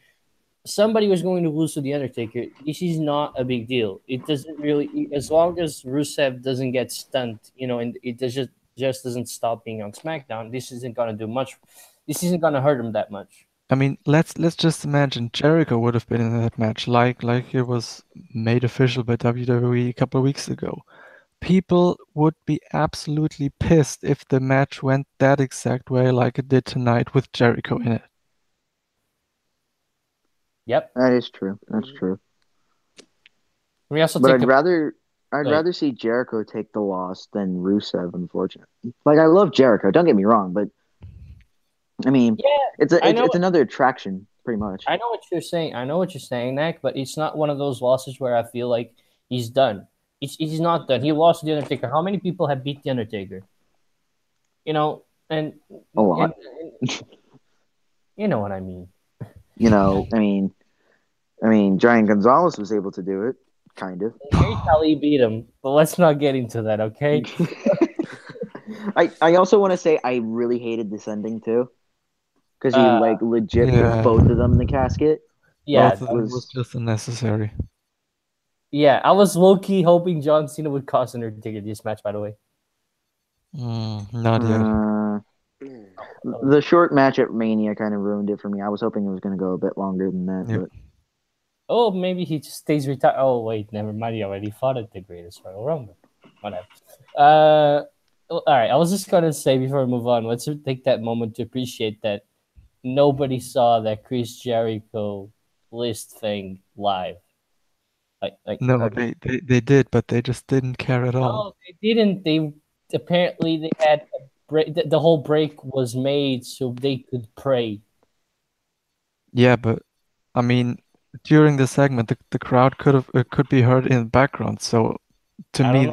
somebody was going to lose to the Undertaker. This is not a big deal. It doesn't really, as long as Rusev doesn't get stunned, and it just doesn't stop being on SmackDown. This isn't gonna do much. This isn't gonna hurt him that much. I mean, let's just imagine Jericho would have been in that match, like it was made official by WWE a couple of weeks ago. People would be absolutely pissed if the match went that exact way like it did tonight with Jericho in it. Yep. That is true. That's true. We also But take I'd rather see Jericho take the loss than Rusev, unfortunately. Like I love Jericho, don't get me wrong, but I mean yeah. it's another attraction, pretty much. I know what you're saying. I know what you're saying, Nick. But it's not one of those losses where I feel like he's done. He's not done. He lost to the Undertaker. How many people have beat the Undertaker? And A lot. you know what I mean. I mean Giant Gonzalez was able to do it, kind of. Here's how he beat him. But let's not get into that, okay? I also want to say I really hated this ending too. Because he legit put Yeah. both of them in the casket. Yeah, Both of them was just unnecessary. yeah. I was low key hoping John Cena would cost Undertaker this match. By the way, Not yet. The short match at Mania kind of ruined it for me. I was hoping it was going to go a bit longer than that. Yep. But oh, maybe he just stays retired. Oh wait, never mind. He already fought at the Greatest Royal Rumble. Whatever. All right. I was just gonna say before we move on, let's take that moment to appreciate that nobody saw that Chris Jericho list thing live. No, they did, but they just didn't care at all. No, they didn't. They apparently they had a break. The whole break was made so they could pray. Yeah, but I mean, during the segment, the crowd could be heard in the background. So to me,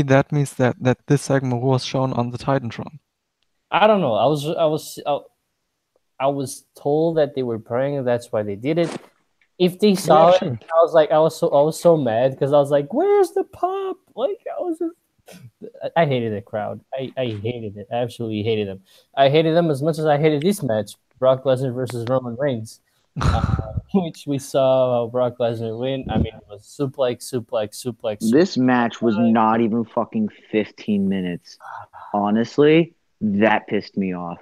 that means that this segment was shown on the Titantron. I don't know. I was told that they were praying, and that's why they did it. If they saw it, sure. I was so mad because I was like, "Where's the pop?" Like I hated the crowd. I hated it. I absolutely hated them. I hated them as much as I hated this match, Brock Lesnar versus Roman Reigns, which we saw Brock Lesnar win. I mean, it was suplex. this match was not even fucking 15 minutes. Honestly, that pissed me off.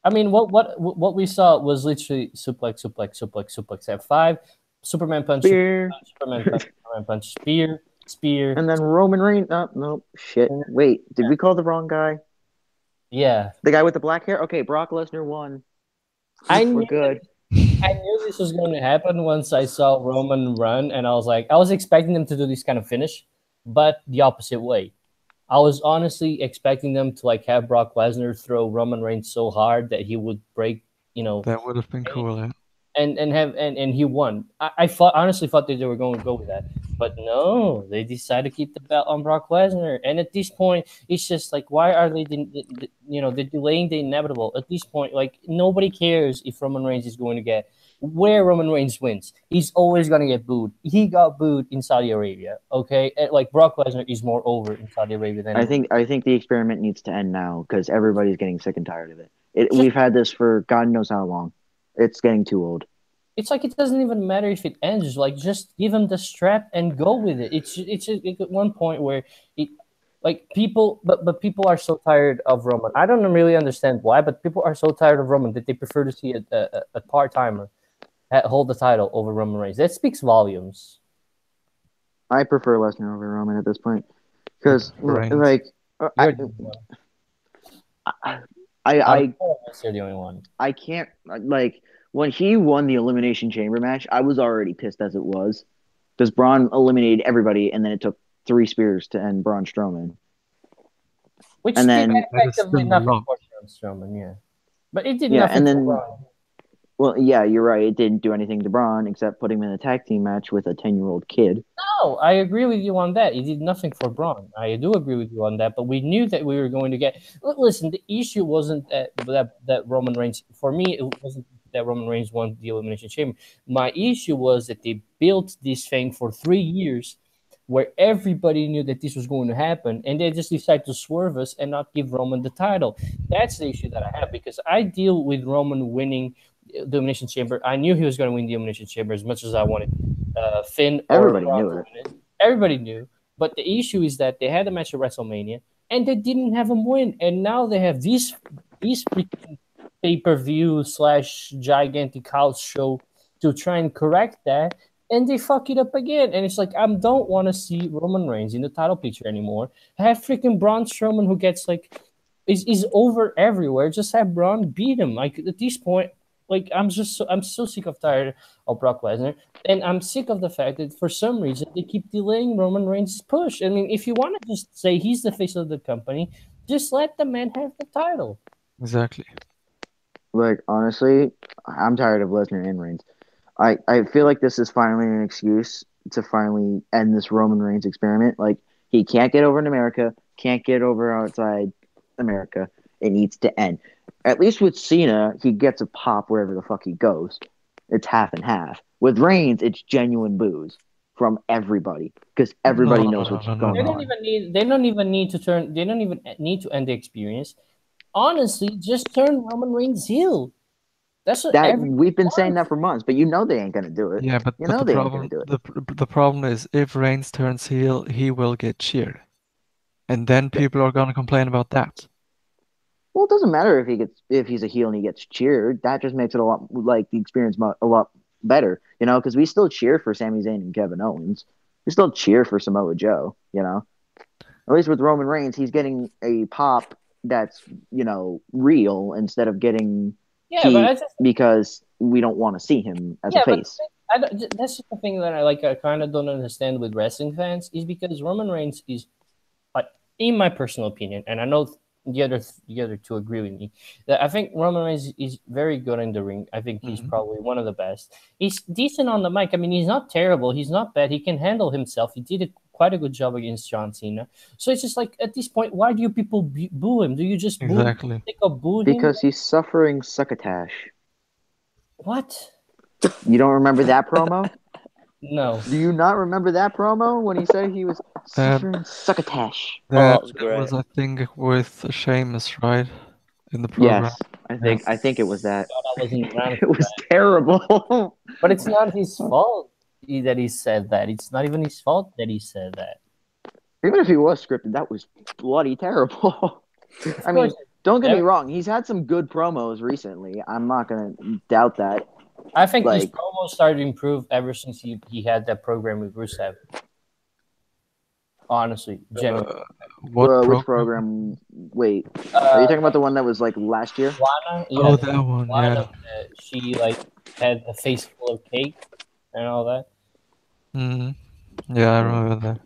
I mean, what we saw was literally suplex. F5, Superman punch, Spear. Superman punch, spear. And then Roman Reigns. Oh, no, shit. Wait, did we call the wrong guy? Yeah. The guy with the black hair? Okay, Brock Lesnar won. We're good. I knew this was going to happen once I saw Roman run, and I was expecting them to do this kind of finish, but the opposite way. I was honestly expecting them to have Brock Lesnar throw Roman Reigns so hard that he would break. That would have been cool. Yeah. and he won. I honestly thought that they were going to go with that, but no, they decided to keep the belt on Brock Lesnar. And at this point, it's just like, why are they, they're delaying the inevitable? At this point, like nobody cares if Roman Reigns is going to get where Roman Reigns wins. He's always going to get booed. He got booed in Saudi Arabia. Okay, and, like Brock Lesnar is more over in Saudi Arabia than I think the experiment needs to end now because everybody's getting sick and tired of it. We've had this for God knows how long. It's getting too old. It's like it doesn't even matter if it ends. Like just give him the strap and go with it. It's at one point where it, like people, but people are so tired of Roman. I don't really understand why, but people are so tired of Roman that they prefer to see a part timer hold the title over Roman Reigns. That speaks volumes. I prefer Lesnar over Roman at this point because Reigns. like You're the only one. You're the only one. I can't like when he won the Elimination Chamber match, I was already pissed as it was because Braun eliminated everybody, and then it took 3 spears to end Braun Strowman. Which And then- did effectively still nothing long. for Braun Strowman, yeah. But it did Yeah, nothing and for then- Braun. Well, yeah, you're right. It didn't do anything to Braun except put him in a tag team match with a 10-year-old kid. No, I agree with you on that. It did nothing for Braun. I do agree with you on that, but we knew that we were going to get. Listen, the issue wasn't that Roman Reigns. For me, it wasn't that Roman Reigns won the Elimination Chamber. My issue was that they built this thing for 3 years, where everybody knew that this was going to happen, and they just decided to swerve us and not give Roman the title. That's the issue that I have because I deal with Roman winning the Elimination Chamber. I knew he was going to win the Elimination Chamber as much as I wanted. Finn or Everybody Braun knew to it. win it. Everybody knew, but the issue is that they had a match at WrestleMania and they didn't have him win, and now they have these freaking pay-per-view / gigantic house show to try and correct that, and they fuck it up again. And it's like I don't want to see Roman Reigns in the title picture anymore. Have freaking Braun Strowman who gets like is over everywhere. Just have Braun beat him. Like at this point, like I'm so sick of tired of Brock Lesnar, and I'm sick of the fact that for some reason they keep delaying Roman Reigns' push. I mean, if you want to just say he's the face of the company, just let the man have the title. Exactly. Like, honestly, I'm tired of Lesnar and Reigns. I feel like this is finally an excuse to finally end this Roman Reigns experiment. Like, he can't get over in America, can't get over outside America. It needs to end. At least with Cena, he gets a pop wherever the fuck he goes. It's half and half. With Reigns, it's genuine boos from everybody because everybody knows what's going They on. don't even need to turn. They don't even need to end the experience. Honestly, just turn Roman Reigns heel. That's what We've been saying that for months, but you know they ain't gonna do it. Yeah, but you but know the they ain't gonna problem do it. the problem is if Reigns turns heel, he will get cheered, and then people are gonna complain about that. Well, it doesn't matter if he's a heel and he gets cheered. That just makes it a lot like the experience a lot better, you know, because we still cheer for Sami Zayn and Kevin Owens. We still cheer for Samoa Joe, you know. At least with Roman Reigns, he's getting a pop that's real instead of getting heat because we don't want to see him as a face. That's just the thing that I kind of don't understand with wrestling fans is because Roman Reigns is, in my personal opinion, and I know the other two agree with me, that I think Roman Reigns is very good in the ring. I think he's probably one of the best. He's decent on the mic. I mean, he's not terrible. He's not bad. He can handle himself. He did quite a good job against John Cena. So it's just like at this point, why do you people boo him? Do you just boo him? Think of booing him? Because he's suffering succotash. What? You don't remember that promo? No. Do you not remember that promo when he said he was suffering succotash? That was great. was, I think, with Sheamus, right? In the program. Yes, I think it was that. I wasn't around. It was terrible. But it's not his fault that he said that. It's not even his fault that he said that. Even if he was scripted, that was bloody terrible. I mean, don't get me wrong. He's had some good promos recently. I'm not going to doubt that. I think his promos started to improve ever since he had that program with Rusev. Honestly, genuinely. Which program? Wait, are you talking about the one that was like last year? Lana, that one. Lana, she had a face full of cake and all that. Yeah, I remember that.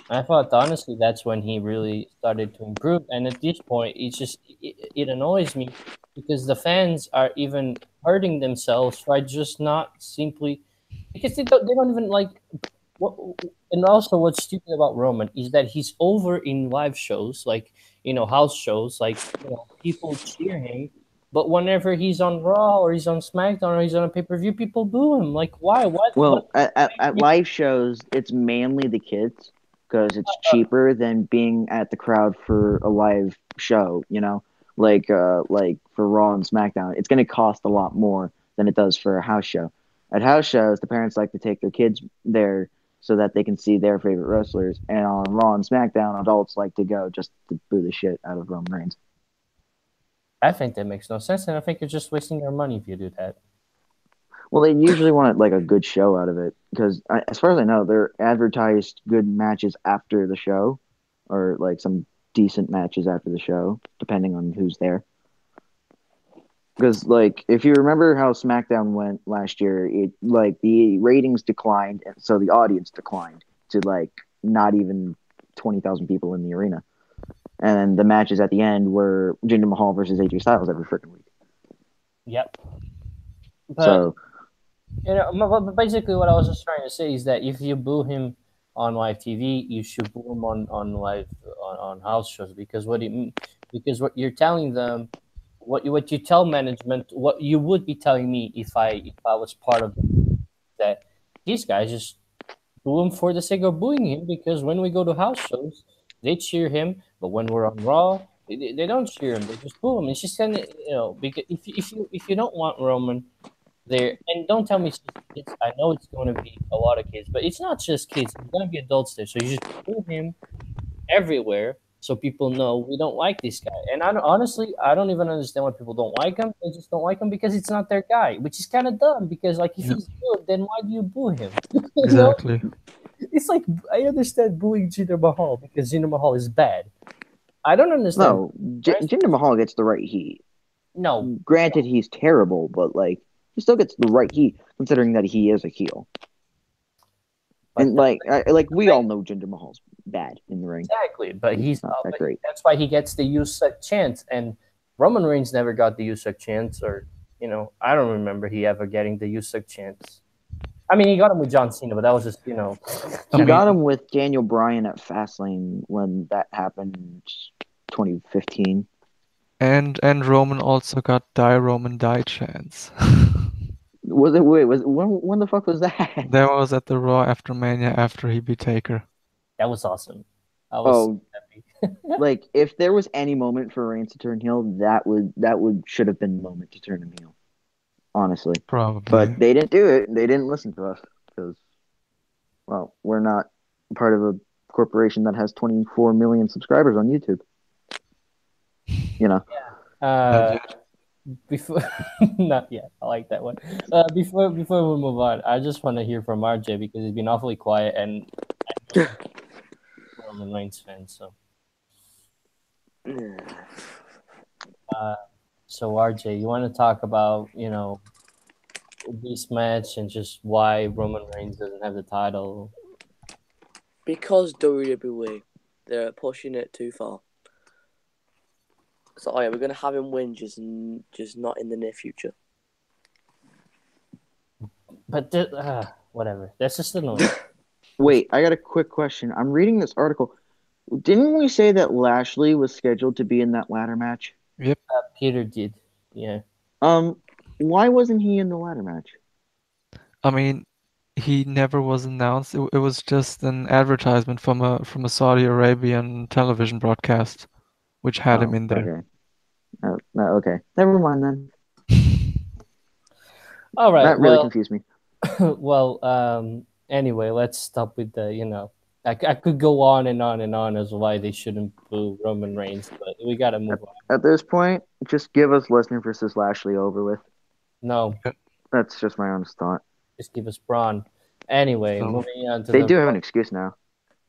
I thought honestly that's when he really started to improve, and at this point, it annoys me because the fans are even hurting themselves by just not simply because they don't even like what. And also, what's stupid about Roman is that he's over in live shows, like house shows, like people cheer him. But whenever he's on Raw or he's on SmackDown or he's on a pay-per-view, people boo him. Like, why? What? Well, at live shows, it's mainly the kids because it's cheaper than being at the crowd for a live show. Like for Raw and SmackDown, it's going to cost a lot more than it does for a house show. At house shows, the parents like to take their kids there so that they can see their favorite wrestlers, and on Raw and SmackDown, adults like to go just to boo the shit out of Roman Reigns. I think that makes no sense, and I think you're just wasting your money if you do that. Well, they usually want like a good show out of it because, as far as I know, they're advertised good matches after the show, or like some decent matches after the show, depending on who's there. Because, like, if you remember how SmackDown went last year, the ratings declined, and so the audience declined to like not even 20,000 people in the arena, and the matches at the end were Jinder Mahal versus AJ Styles every freaking week. Yep. But So. but basically, what I was just trying to say is that if you boo him on live TV, you should boo him on live on house shows because what you're telling them, what you tell management, what you would be telling me if I was part of that these guys just boo him for the sake of booing him because when we go to house shows, they cheer him, but when we're on Raw, they don't cheer him. They just boo him. It's just kind of because if you don't want Roman there, and don't tell me it's just kids. I know it's going to be a lot of kids, but it's not just kids. It's going to be adults there. So you just put him everywhere so people know we don't like this guy. And honestly, I don't even understand why people don't like him. They just don't like him because it's not their guy, which is kind of dumb because, like, if he's good, then why do you boo him? Exactly. It's like, I understand booing Jinder Mahal because Jinder Mahal is bad. I don't understand. No, Jinder Mahal gets the right heat. No. Granted, he's terrible, but like he still gets the right heat considering that he is a heel. But And we all know Jinder Mahal's bad in the ring. Exactly, but he's not that great. That's why he gets the Usyk chance, and Roman Reigns never got the Usyk chance, or I don't remember he ever getting the Usyk chance. I mean, he got him with John Cena, but that was just He got him with Daniel Bryan at Fastlane when that happened in 2015. And Roman also got Die Roman Die chance. When the fuck was that? That was at the Raw after Mania after he beat Taker. That was awesome. I was happy. Like if there was any moment for Reigns to turn heel, that should have been the moment to turn him heel. Honestly. Probably. But they didn't do it. They didn't listen to us because, well, we're not part of a corporation that has 24 million subscribers on YouTube. Before, not yet. I like that one. Before we move on, I just want to hear from RJ because he's been awfully quiet and I'm a Reigns fan. So RJ, you want to talk about this match and just why Roman Reigns doesn't have the title? Because WWE, they're pushing it too far. So we're gonna have him win, just not in the near future. But whatever. That's just annoying. Wait, I got a quick question. I'm reading this article. Didn't we say that Lashley was scheduled to be in that ladder match? Yep. Peter did. Yeah. Why wasn't he in the ladder match? I mean, he never was announced. It was just an advertisement from a Saudi Arabian television broadcast, which had him in there. Okay. Okay. Never mind then. All right. That really confused me. Well, anyway, let's stop with the. I could go on and on and on as why they shouldn't boo Roman Reigns, but we gotta move on. At this point, just give us Lesnar versus Lashley over with. No. That's just my honest thought. Just give us Braun. Anyway, moving on to they do have an excuse now.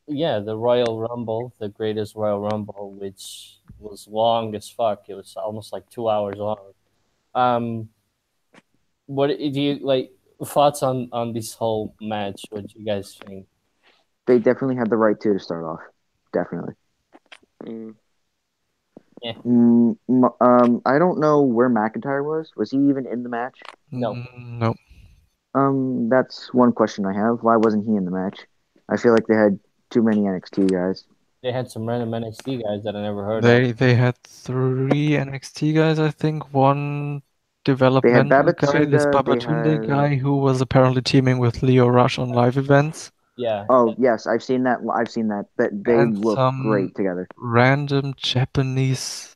Yeah, the Royal Rumble, the greatest Royal Rumble, which was long as fuck. It was almost like 2 hours long. What do you thoughts on this whole match? What do you guys think? They definitely had the right to start off. Definitely. I don't know where McIntyre was. Was he even in the match? No. No. That's one question I have. Why wasn't he in the match? I feel like they had too many NXT guys. They had some random NXT guys that I never heard of. They had 3 NXT guys, I think. One They had developmental guy, this Babatunde. They Babatunde had. guy who was apparently teaming with Leo Rush on live events, Yeah. Oh yes, I've seen that. I've seen that. That they and look some great together. random Japanese.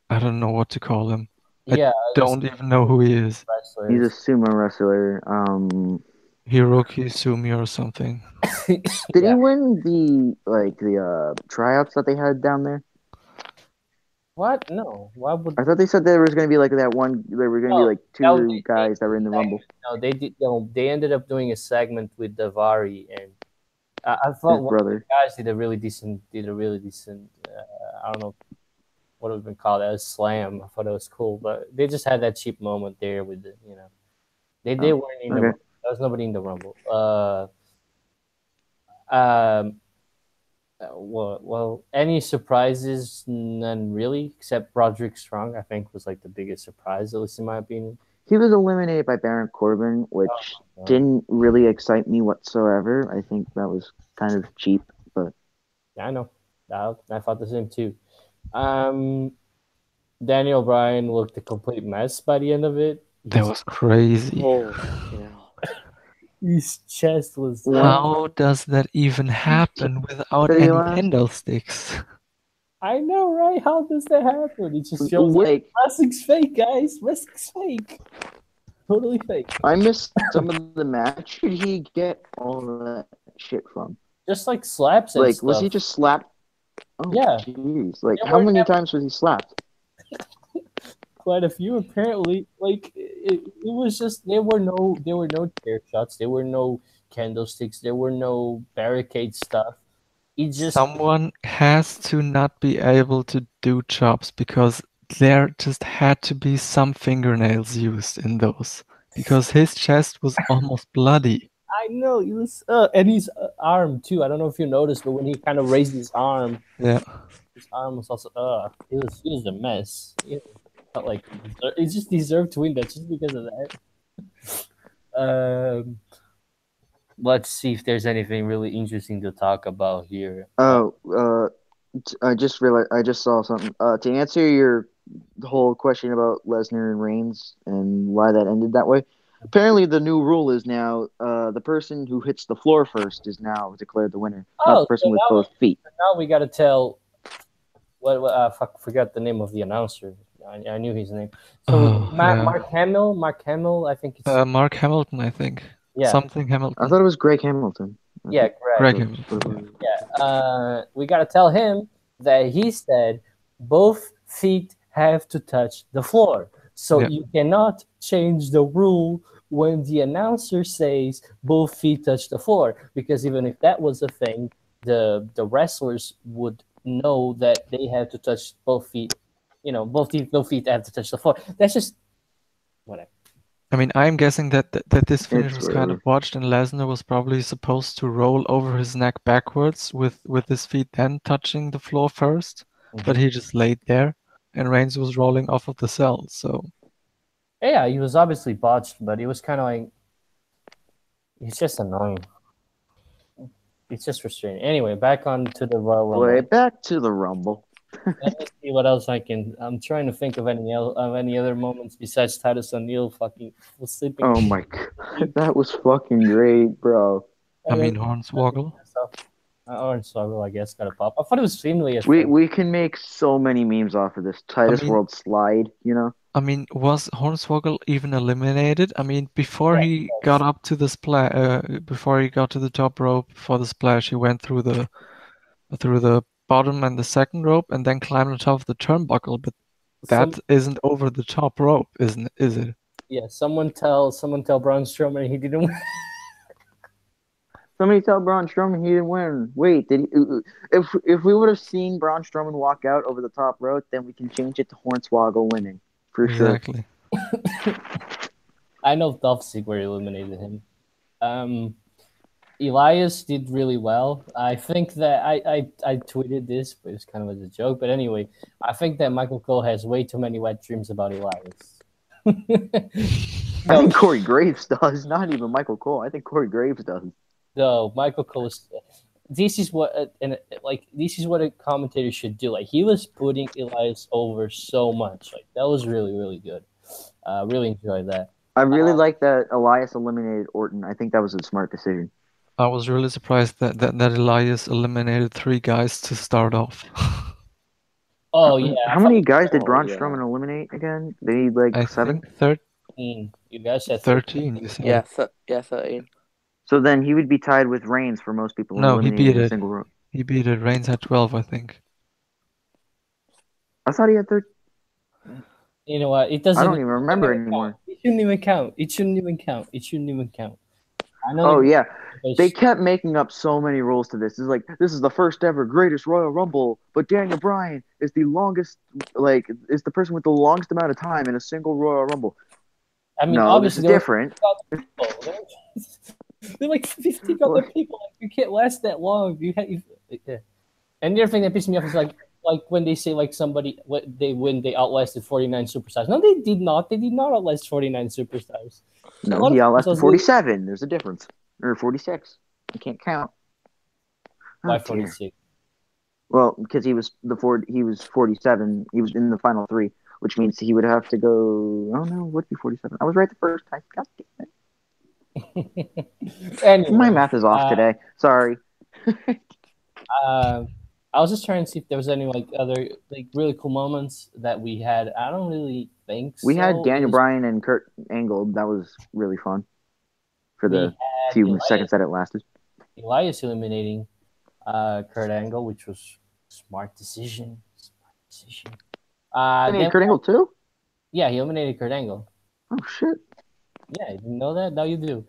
I don't know what to call him. I Yeah. don't even know who he is. He's a Wrestlers. sumo wrestler. Hiroki Sumi or something. Did Yeah. he win the tryouts that they had down there? What? No. Why would? I thought they said there was going to be like that one. There were going to be No. like That would two be guys that were in the Rumble. No, they did. No, they ended up doing a segment with Davari, and I His thought one of the brother. guys did a really decent. I don't know what it would have been called as slam. I thought it was cool, but they just had that cheap moment there with the. They Oh, weren't in the. okay. Rumble. There was nobody in the Rumble. Um. Well, any surprises? None really, except Roderick Strong. I think was like the biggest surprise, at least in my opinion. He was eliminated by Baron Corbin, which Oh, didn't really excite me whatsoever. I think that was kind of cheap, but yeah, I know. I thought the same too. Um, Daniel Bryan looked a complete mess by the end of it. That was crazy. Oh, yeah. His chest was. How does that even happen without Did he any last? candlesticks? I know, right? How does that happen? It just shows Like wrestling's fake, guys. Wrestling's fake. Totally fake. I missed some of the match. Where did he get all that shit from? Just like slaps and Like, stuff. was he just slapped? Oh, Yeah. jeez. Like, There how were many times was he slapped? quite a few apparently. Like it was just there were no chair shots. There were no candlesticks. There were no barricade stuff. He just Someone has to not be able to do chops because there just had to be some fingernails used in those. Because his chest was almost bloody. I know he was, and his arm too. I don't know if you noticed, but when he kind of raised his arm Yeah. was also, he was a mess. He felt like he just deserved to win that just because of that. Let's see if there's anything really interesting to talk about here. Oh, I just realized. I just saw something. To answer your whole question about Lesnar and Reigns and why that ended that way. Apparently, the new rule is now the person who hits the floor first is now declared the winner, not the person with both feet. Now we got to tell forgot the name of the announcer. I knew his name. So Mark Hamill, I think it's Mark Hamilton, I think. Yeah. Something Hamilton. I thought it was Greg Hamilton. Yeah, Greg correct. Hamilton. Yeah. We got to tell him that he said both feet have to touch the floor. So Yeah. you cannot change the rule when the announcer says both feet touch the floor, because even if that was a thing, the wrestlers would know that they have to touch both feet. Both feet have to touch the floor. That's just whatever. I mean, I'm guessing that this finish It's was kind of whatever. watched, and Lesnar was probably supposed to roll over his neck backwards with his feet then touching the floor first, but he just laid there, and Reigns was rolling off of the cell. So Yeah, he was obviously botched, but he was kind of like, he's just annoying. It's just frustrating. Anyway, back on to the Royal Rumble. Way back to the Rumble. Let me see what else I can. I'm trying to think of any other moments besides Titus O'Neil fucking sleeping. Oh my god, that was fucking great, bro. I mean, Hornswoggle. Hornswoggle, I guess, got a pop. I thought it was Finley at first. We can make so many memes off of this Titus World slide, you know? I mean, was Hornswoggle even eliminated? I mean, before he got up to the before he got to the top rope for the splash, he went through the bottom and the second rope, and then climbed on top of the turnbuckle. But that isn't over the top rope, is it? Yeah. Someone tell Braun Strowman he didn't win. Somebody tell Braun Strowman he didn't win. Wait, did he? If we would have seen Braun Strowman walk out over the top rope, then we can change it to Hornswoggle winning for Exactly. I know Dolph Ziggler eliminated him. Elias did really well. I think that I tweeted this, but it's kind of as a joke. But anyway, I think that Michael Cole has way too many wet dreams about Elias. I think Corey Graves does, not even Michael Cole. I think Corey Graves does. No, Michael Cole is. This is what this is what a commentator should do. Like he was putting Elias over so much. Like that was really really good. Really enjoyed that. I really like that Elias eliminated Orton. I think that was a smart decision. I was really surprised that Elias eliminated 3 guys to start off. Oh yeah. How many guys did Braun yeah. Strowman eliminate again? They need like I 7. think 13. You guys said 13. You said. Yeah, 13. So then he would be tied with Reigns for most people No, he eliminating beat in a it. single row. He beat it. Reigns had 12, I think. I thought he had 13. You know what? It doesn't. I don't even remember anymore. It shouldn't even count. It shouldn't even count. It shouldn't even count. I know. Oh yeah, because- they kept making up so many rules to this. It's like this is the first ever greatest Royal Rumble, but Daniel Bryan is the longest, like, is the person with the longest amount of time in a single Royal Rumble. I mean, No, obviously this is different. They're like 50 other people. Like, you can't last that long. Yeah. And the other thing that pisses me off is like when they say like somebody when they outlasted 49 superstars. No, they did not. They did not outlast 49 superstars. No, he outlasted 47. There's a difference. Or 46. You can't count. Why Oh, dear. 46? Well, because he was 47. He was in the final 3, which means he would have to go. Oh no, it would be 47. I was right the first time. God damn it. Anyway, My math is off today. Sorry. I was just trying to see if there was any like other like really cool moments that we had. I don't really think We so. had Daniel Bryan and Kurt Angle. That was really fun for the few seconds that it lasted. Elias eliminating Kurt Angle, which was smart decision. Eliminated Kurt Angle too? Yeah, he eliminated Kurt Angle. Oh shit! Yeah, you didn't know that? Now you do.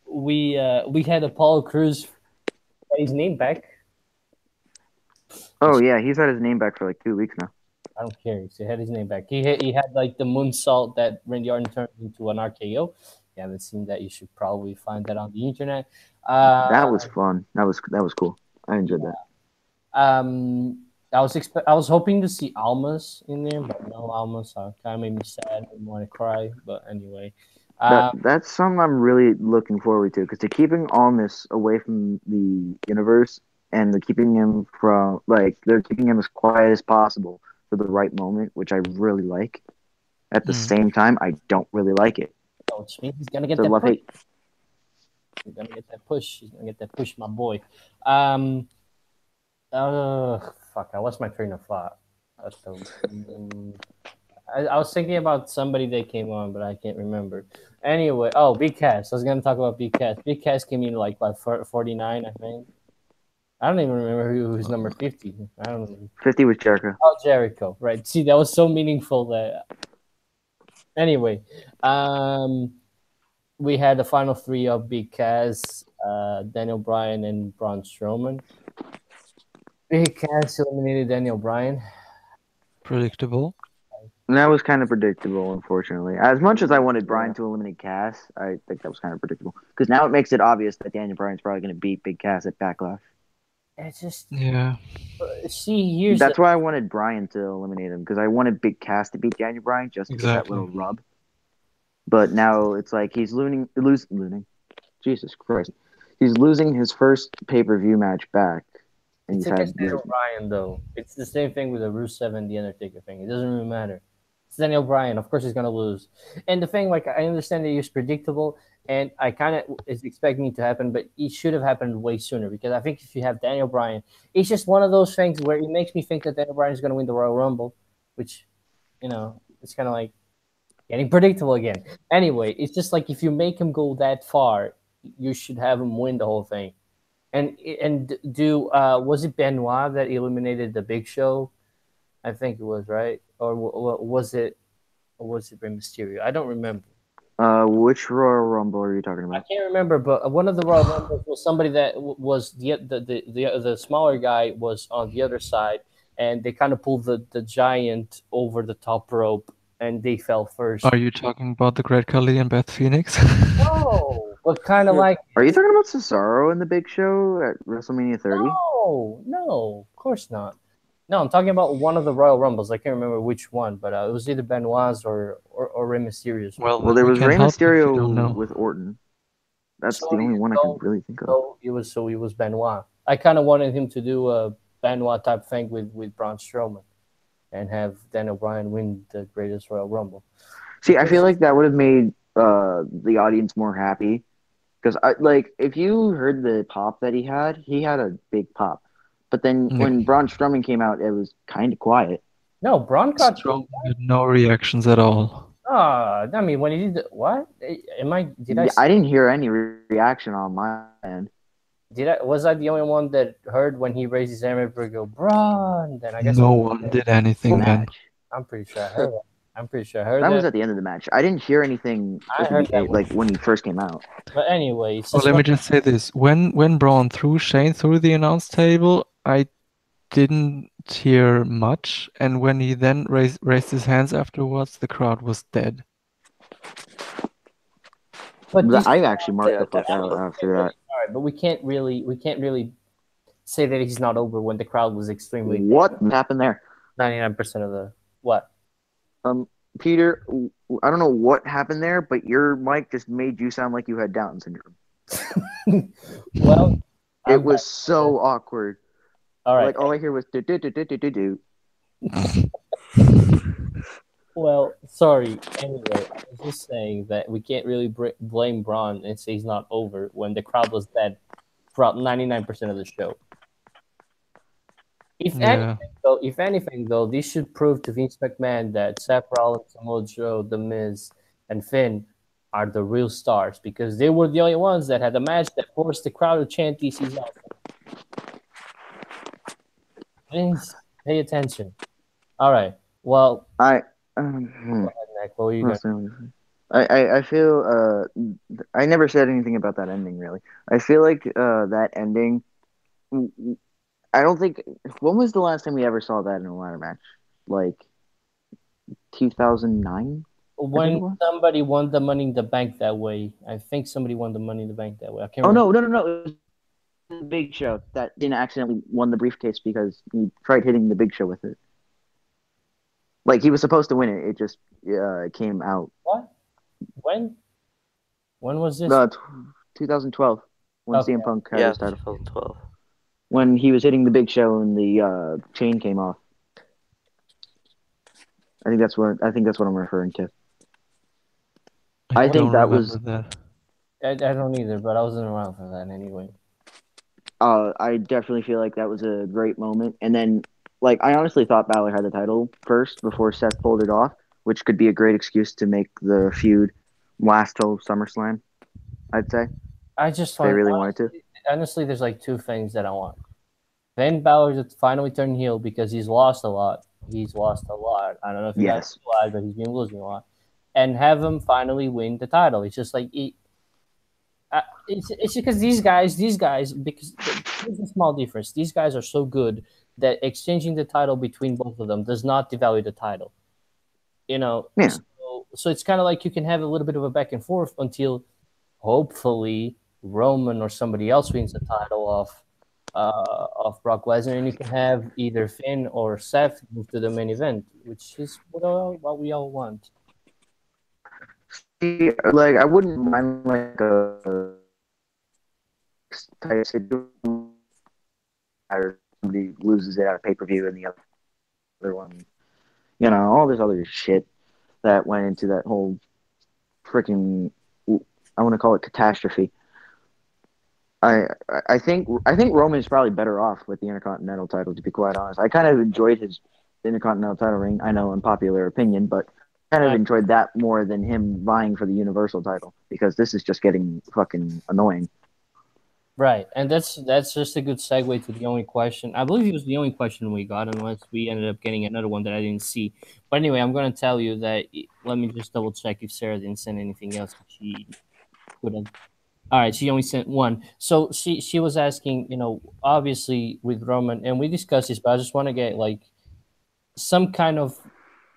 We had Apollo Crews get his name back. Oh yeah, he's had his name back for like 2 weeks now. I don't care. He had his name back. He had like the moonsault that Randy Orton turned into an RKO. If you haven't seen that, you should probably find that on the internet. That was fun. That was cool. I enjoyed that. I was hoping to see Almas in there, but no Almas. Kind of made me sad. I didn't want to cry, but anyway. That's something I'm really looking forward to because they're keeping Almas away from the universe. And they're keeping him as quiet as possible for the right moment, which I really like. At the same time, I don't really like it. Which means he's gonna get that push. He's gonna get that push. He's gonna get that push, my boy. Fuck! I lost my train of thought. I was thinking about somebody that came on, but I can't remember. Anyway, Big Cass. I was gonna talk about Big Cass. Big Cass came in like 49, I think. I don't even remember who was number 50. I don't know. 50 was Jericho. Oh, Jericho. Right. See, that was so meaningful that... Anyway, we had the final 3 of Big Cass, Daniel Bryan, and Braun Strowman. Big Cass eliminated Daniel Bryan. Predictable. And that was kind of predictable, unfortunately. As much as I wanted Bryan to eliminate Cass, I think that was kind of predictable. Because now it makes it obvious that Daniel Bryan's probably going to beat Big Cass at Backlash. It's just yeah. See, that's why I wanted Bryan to eliminate him because I wanted Big Cass to beat Daniel Bryan just to get that little rub. But now it's like he's losing. Jesus Christ, he's losing his first pay-per-view match back. And it's against Daniel Bryan though. It's the same thing with the Rusev and the Undertaker thing. It doesn't really matter. It's Daniel Bryan. Of course, he's gonna lose. And the thing, like, I understand that it's predictable. And I kind of is expecting it to happen, but it should have happened way sooner because I think if you have Daniel Bryan, it's just one of those things where it makes me think that Daniel Bryan is going to win the Royal Rumble, which, it's kind of like getting predictable again. Anyway, it's just like if you make him go that far, you should have him win the whole thing. And was it Benoit that eliminated the Big Show? I think it was, right? Or was it Rey Mysterio? I don't remember. Which Royal Rumble are you talking about? I can't remember, but one of the Royal Rumbles was somebody that was the smaller guy was on the other side, and they kind of pulled the giant over the top rope, and they fell first. Are you talking about the Great Khali and Beth Phoenix? No, What kind of like? Are you talking about Cesaro in the Big Show at WrestleMania 30? No, of course not. No, I'm talking about one of the Royal Rumbles. I can't remember which one, but it was either Benoit's or Rey Mysterio's. Well, Well, there we was can Rey help you if you don't Mysterio know. with Orton. That's So the only one I could really think of. it was Benoit. I kind of wanted him to do a Benoit type thing with Braun Strowman, and have Daniel Bryan win the Greatest Royal Rumble. See, I feel like that would have made the audience more happy because if you heard the pop that he had a big pop. But then Yeah. when Braun Strowman came out, it was kind of quiet. No, Braun got. Strowman had no reactions at all. I mean, when he did what? I didn't hear any reaction on my end. Was I the only one that heard when he raised his hand and go Braun? Then I guess No one did anything then. Match. I'm pretty sure I heard that. I'm pretty sure I heard That that. was at the end of the match. I didn't hear anything I heard that like when he first came out. But anyway, Well, let me just say this: when Braun threw Shane through the announce table, I didn't hear much, and when he then raised his hands afterwards, the crowd was dead. But I actually marked Yeah, the fuck out after that. All right, but we can't really say that he's not over when the crowd was extremely. What happened there? 99% of the what? Peter, I don't know what happened there, but your mic just made you sound like you had Down syndrome. Well, it was so awkward. All right. Like all I hear was do do do do do do do. Well, sorry. Anyway, I was just saying that we can't really blame Braun and say he's not over when the crowd was dead throughout 99% of the show. If anything, though, this should prove to Vince McMahon that Seth Rollins, Samoa Joe, The Miz, and Finn are the real stars because they were the only ones that had a match that forced the crowd to chant DC's out. Please pay attention. All right. Well, go ahead, Nick. What were you going to say? I feel I never said anything about that ending really. I feel like that ending. I don't think. When was the last time we ever saw that in a ladder match? Like 2009. When somebody won the Money in the Bank that way. I think somebody won the Money in the Bank that way. I can't remember. No. It was the Big Show that didn't accidentally won the briefcase because he tried hitting the Big Show with it. Like he was supposed to win it. It just came out. What? When? When was this? 2012. When CM Punk had his title. 2012. When he was hitting the Big Show and the chain came off. I think that's what I'm referring to. I think that was. That. I don't either, but I wasn't around for that anyway. I definitely feel like that was a great moment, and then I honestly thought Balor had the title first before Seth pulled it off, which could be a great excuse to make the feud last till SummerSlam. I'd say. I just they really wanted to. Honestly, there's two things that I want. Finn Balor to finally turn heel because he's lost a lot. I don't know if you guys realize, but he's been losing a lot. And have him finally win the title. It's just it's because these guys, because there's a small difference. These guys are so good that exchanging the title between both of them does not devalue the title. Yeah. So it's kind of like you can have a little bit of a back and forth until hopefully Roman or somebody else wins the title of Brock Lesnar, and you can have either Finn or Seth move to the main event, which is what we all want. See, I wouldn't mind a type situation or somebody loses it at a pay-per-view and the other one, all this other shit that went into that whole freaking, I want to call it catastrophe. I think Roman is probably better off with the Intercontinental title, to be quite honest. I kind of enjoyed his Intercontinental title reign. I know, unpopular opinion, but kind of enjoyed that more than him vying for the Universal title because this is just getting fucking annoying. Right, and that's just a good segue to the only question. I believe it was the only question we got, unless we ended up getting another one that I didn't see. But anyway, I'm going to tell you that. Let me just double check if Sarah didn't send anything else. She would have. All right, she only sent one. So she was asking, obviously with Roman, and we discussed this, but I just want to get some kind of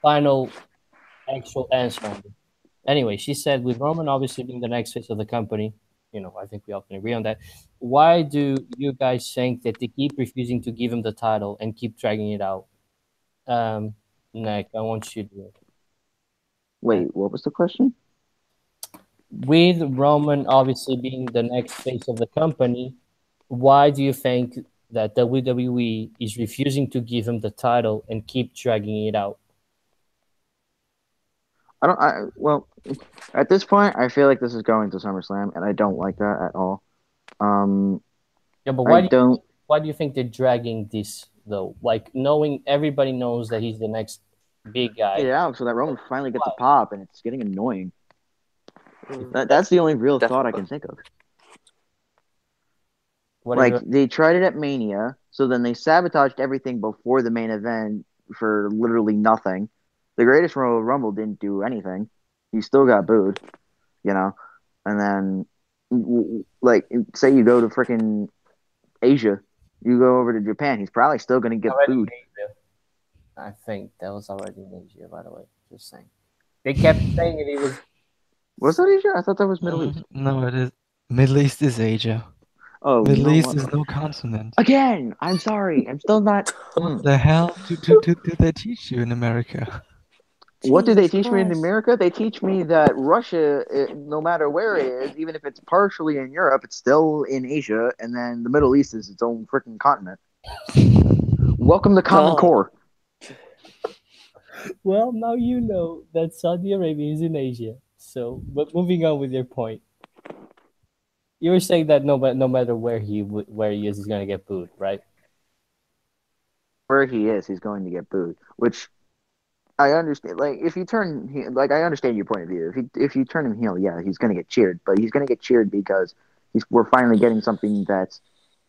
final actual answer on it. Anyway, she said with Roman obviously being the next face of the company, I think we all can agree on that. Why do you guys think that they keep refusing to give him the title and keep dragging it out? Nick, I want you to. Wait, what was the question? With Roman obviously being the next face of the company, why do you think that WWE is refusing to give him the title and keep dragging it out? Well, at this point, I feel like this is going to SummerSlam, and I don't like that at all. Um, Yeah, but I don't. why do you think they're dragging this though? Like knowing everybody knows that he's the next big guy. Get it out so that Roman finally gets a Why? pop, and it's getting annoying. Mm, That's the only real thought I definitely. can think of. What are Like your they tried it at Mania, so then they sabotaged everything before the main event for literally nothing. The Greatest Royal Rumble didn't do anything. He still got booed, you know. And then, like, say you go to freaking Asia, you go over to Japan, he's probably still gonna get already in booed. Asia? I think that was already in Asia, by the way. Just saying. They kept saying it was Was that Asia? I thought that was Middle East. No, it is. Middle East is Asia. Oh, you Middle know East what? is no continent. Again, I'm sorry. I'm still not. What the hell do they teach you in America? What do they Jesus teach me in Christ. America? They teach me that Russia, no matter where it is, even if it's partially in Europe, it's still in Asia, and then the Middle East is its own freaking continent. Welcome to Common God. Core. well, now you know that Saudi Arabia is in Asia. So, but moving on with your point, you were saying that no matter where he is, he's gonna get booed, right? Where he is, he's going to get booed. Which I understand. Like if you like I understand your point of view. If you turn him heel, yeah, he's going to get cheered. But he's going to get cheered because we're finally getting something that's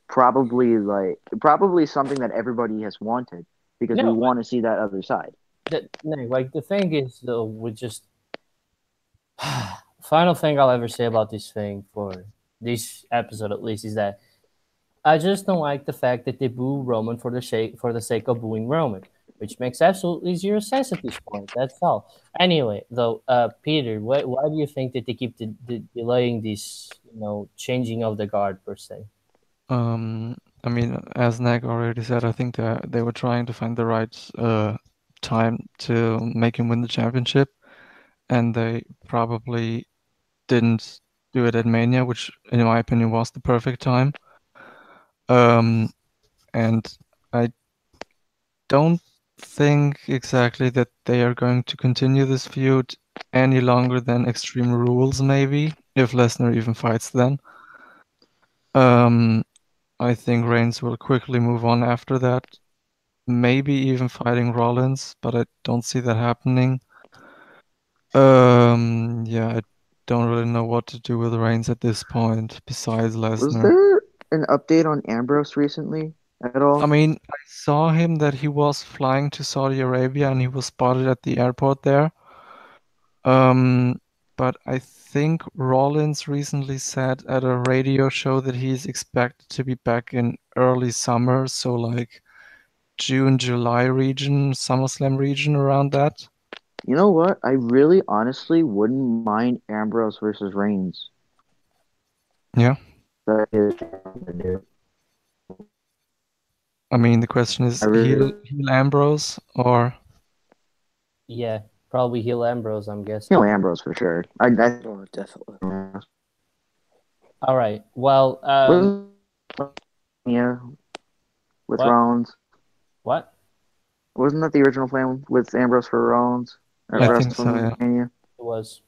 probably something that everybody has wanted because we No, want to see that other side. like the thing is though, with just final thing I'll ever say about this thing for this episode at least is that I just don't like the fact that they boo Roman for the sake of booing Roman, which makes absolutely zero sense at this point. That's all. Anyway, though, Peter, why do you think that they keep delaying this, changing of the guard per se? I mean, as Nag already said, I think that they were trying to find the right time to make him win the championship, and they probably didn't do it at Mania, which, in my opinion, was the perfect time. And I don't think exactly that they are going to continue this feud any longer than Extreme Rules, maybe, if Lesnar even fights then. I think Reigns will quickly move on after that, maybe even fighting Rollins, but I don't see that happening. Yeah, I don't really know what to do with Reigns at this point, besides Was Lesnar. there an update on Ambrose recently at all? I mean, I saw him that he was flying to Saudi Arabia and he was spotted at the airport there. But I think Rollins recently said at a radio show that he's expected to be back in early summer, so like June, July region, SummerSlam region around that. You know what? I really honestly wouldn't mind Ambrose versus Reigns. Yeah. That is, I mean, the question I is really heel Ambrose or Yeah, probably heel Ambrose, I'm guessing. kill Ambrose for sure. Oh, definitely. All right. Well, Yeah, with what? Rollins. What? Wasn't that the original plan with Ambrose for Rollins at I think so, yeah. WrestleMania? It was.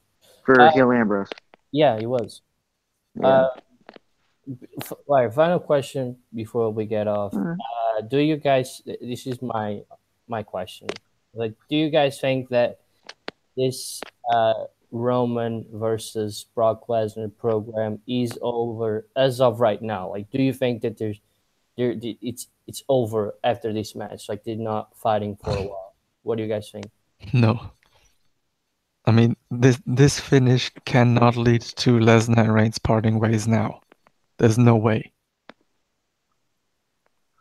For Uh, heel Ambrose. yeah, it was. Yeah. All right. Final question before we get off. Uh, Do you guys? This is my question. Like, do you guys think that this Roman versus Brock Lesnar program is over as of right now? Like, do you think that it's over after this match? Like, they're not fighting for a while. What do you guys think? No. I mean, this finish cannot lead to Lesnar and Reigns parting ways now. There's no way.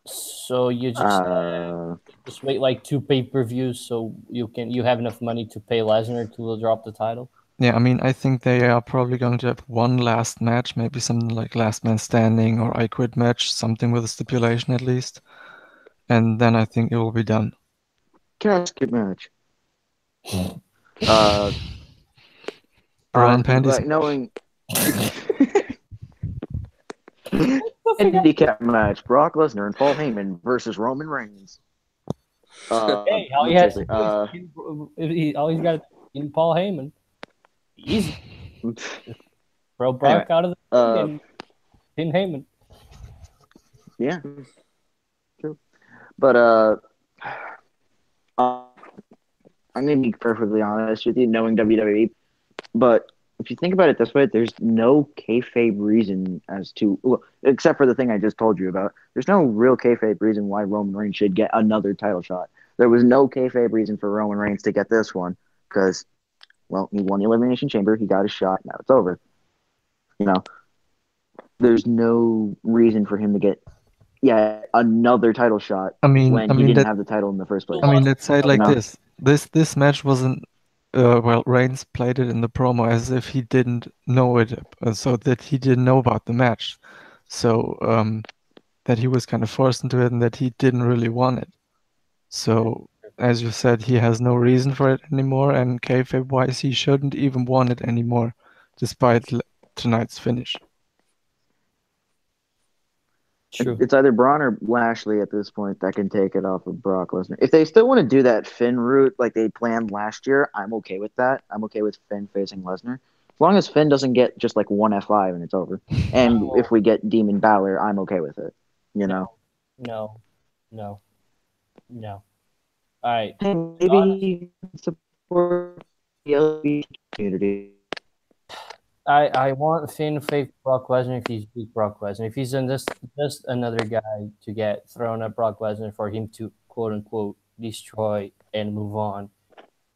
So you uh, just wait like two pay-per-views so you have enough money to pay Lesnar to drop the title. Yeah, I mean, I think they are probably going to have one last match, maybe something like last man standing or I quit match, something with a stipulation at least. And then I think it will be done. Casket match. Uh, Bra and panties. like knowing handicap match: Brock Lesnar and Paul Heyman versus Roman Reigns. Hey, all he No, has to seriously. do is all he's got to do is Paul Heyman. Easy. Throw Brock Anyway, out of the ring and pin Heyman. yeah, true. But I'm gonna be perfectly honest with you, knowing WWE. But if you think about it this way, there's no kayfabe reason as to, well, except for the thing I just told you about. There's no real kayfabe reason why Roman Reigns should get another title shot. There was no kayfabe reason for Roman Reigns to get this one because, well, he won the Elimination Chamber, he got his shot, now it's over. You know, there's no reason for him to get another title shot when he didn't have the title in the first place. I mean, let's say it like know? this. This match wasn't well, Reigns played it in the promo as if he didn't know it, so that he didn't know about the match. So that he was kind of forced into it and that he didn't really want it. So as you said, he has no reason for it anymore, and kayfabe-wise, he shouldn't even want it anymore, despite tonight's finish. True. It's either Braun or Lashley at this point that can take it off of Brock Lesnar. If they still want to do that Finn route like they planned last year, I'm okay with that. I'm okay with Finn facing Lesnar. As long as Finn doesn't get just like one F5 and it's over. And if we get Demon Balor, I'm okay with it. You know? No. All right. Hey, maybe support the LGBT community. I want Finn to face Brock Lesnar if he's beat Brock Lesnar. If he's just another guy to get thrown at Brock Lesnar for him to quote unquote destroy and move on.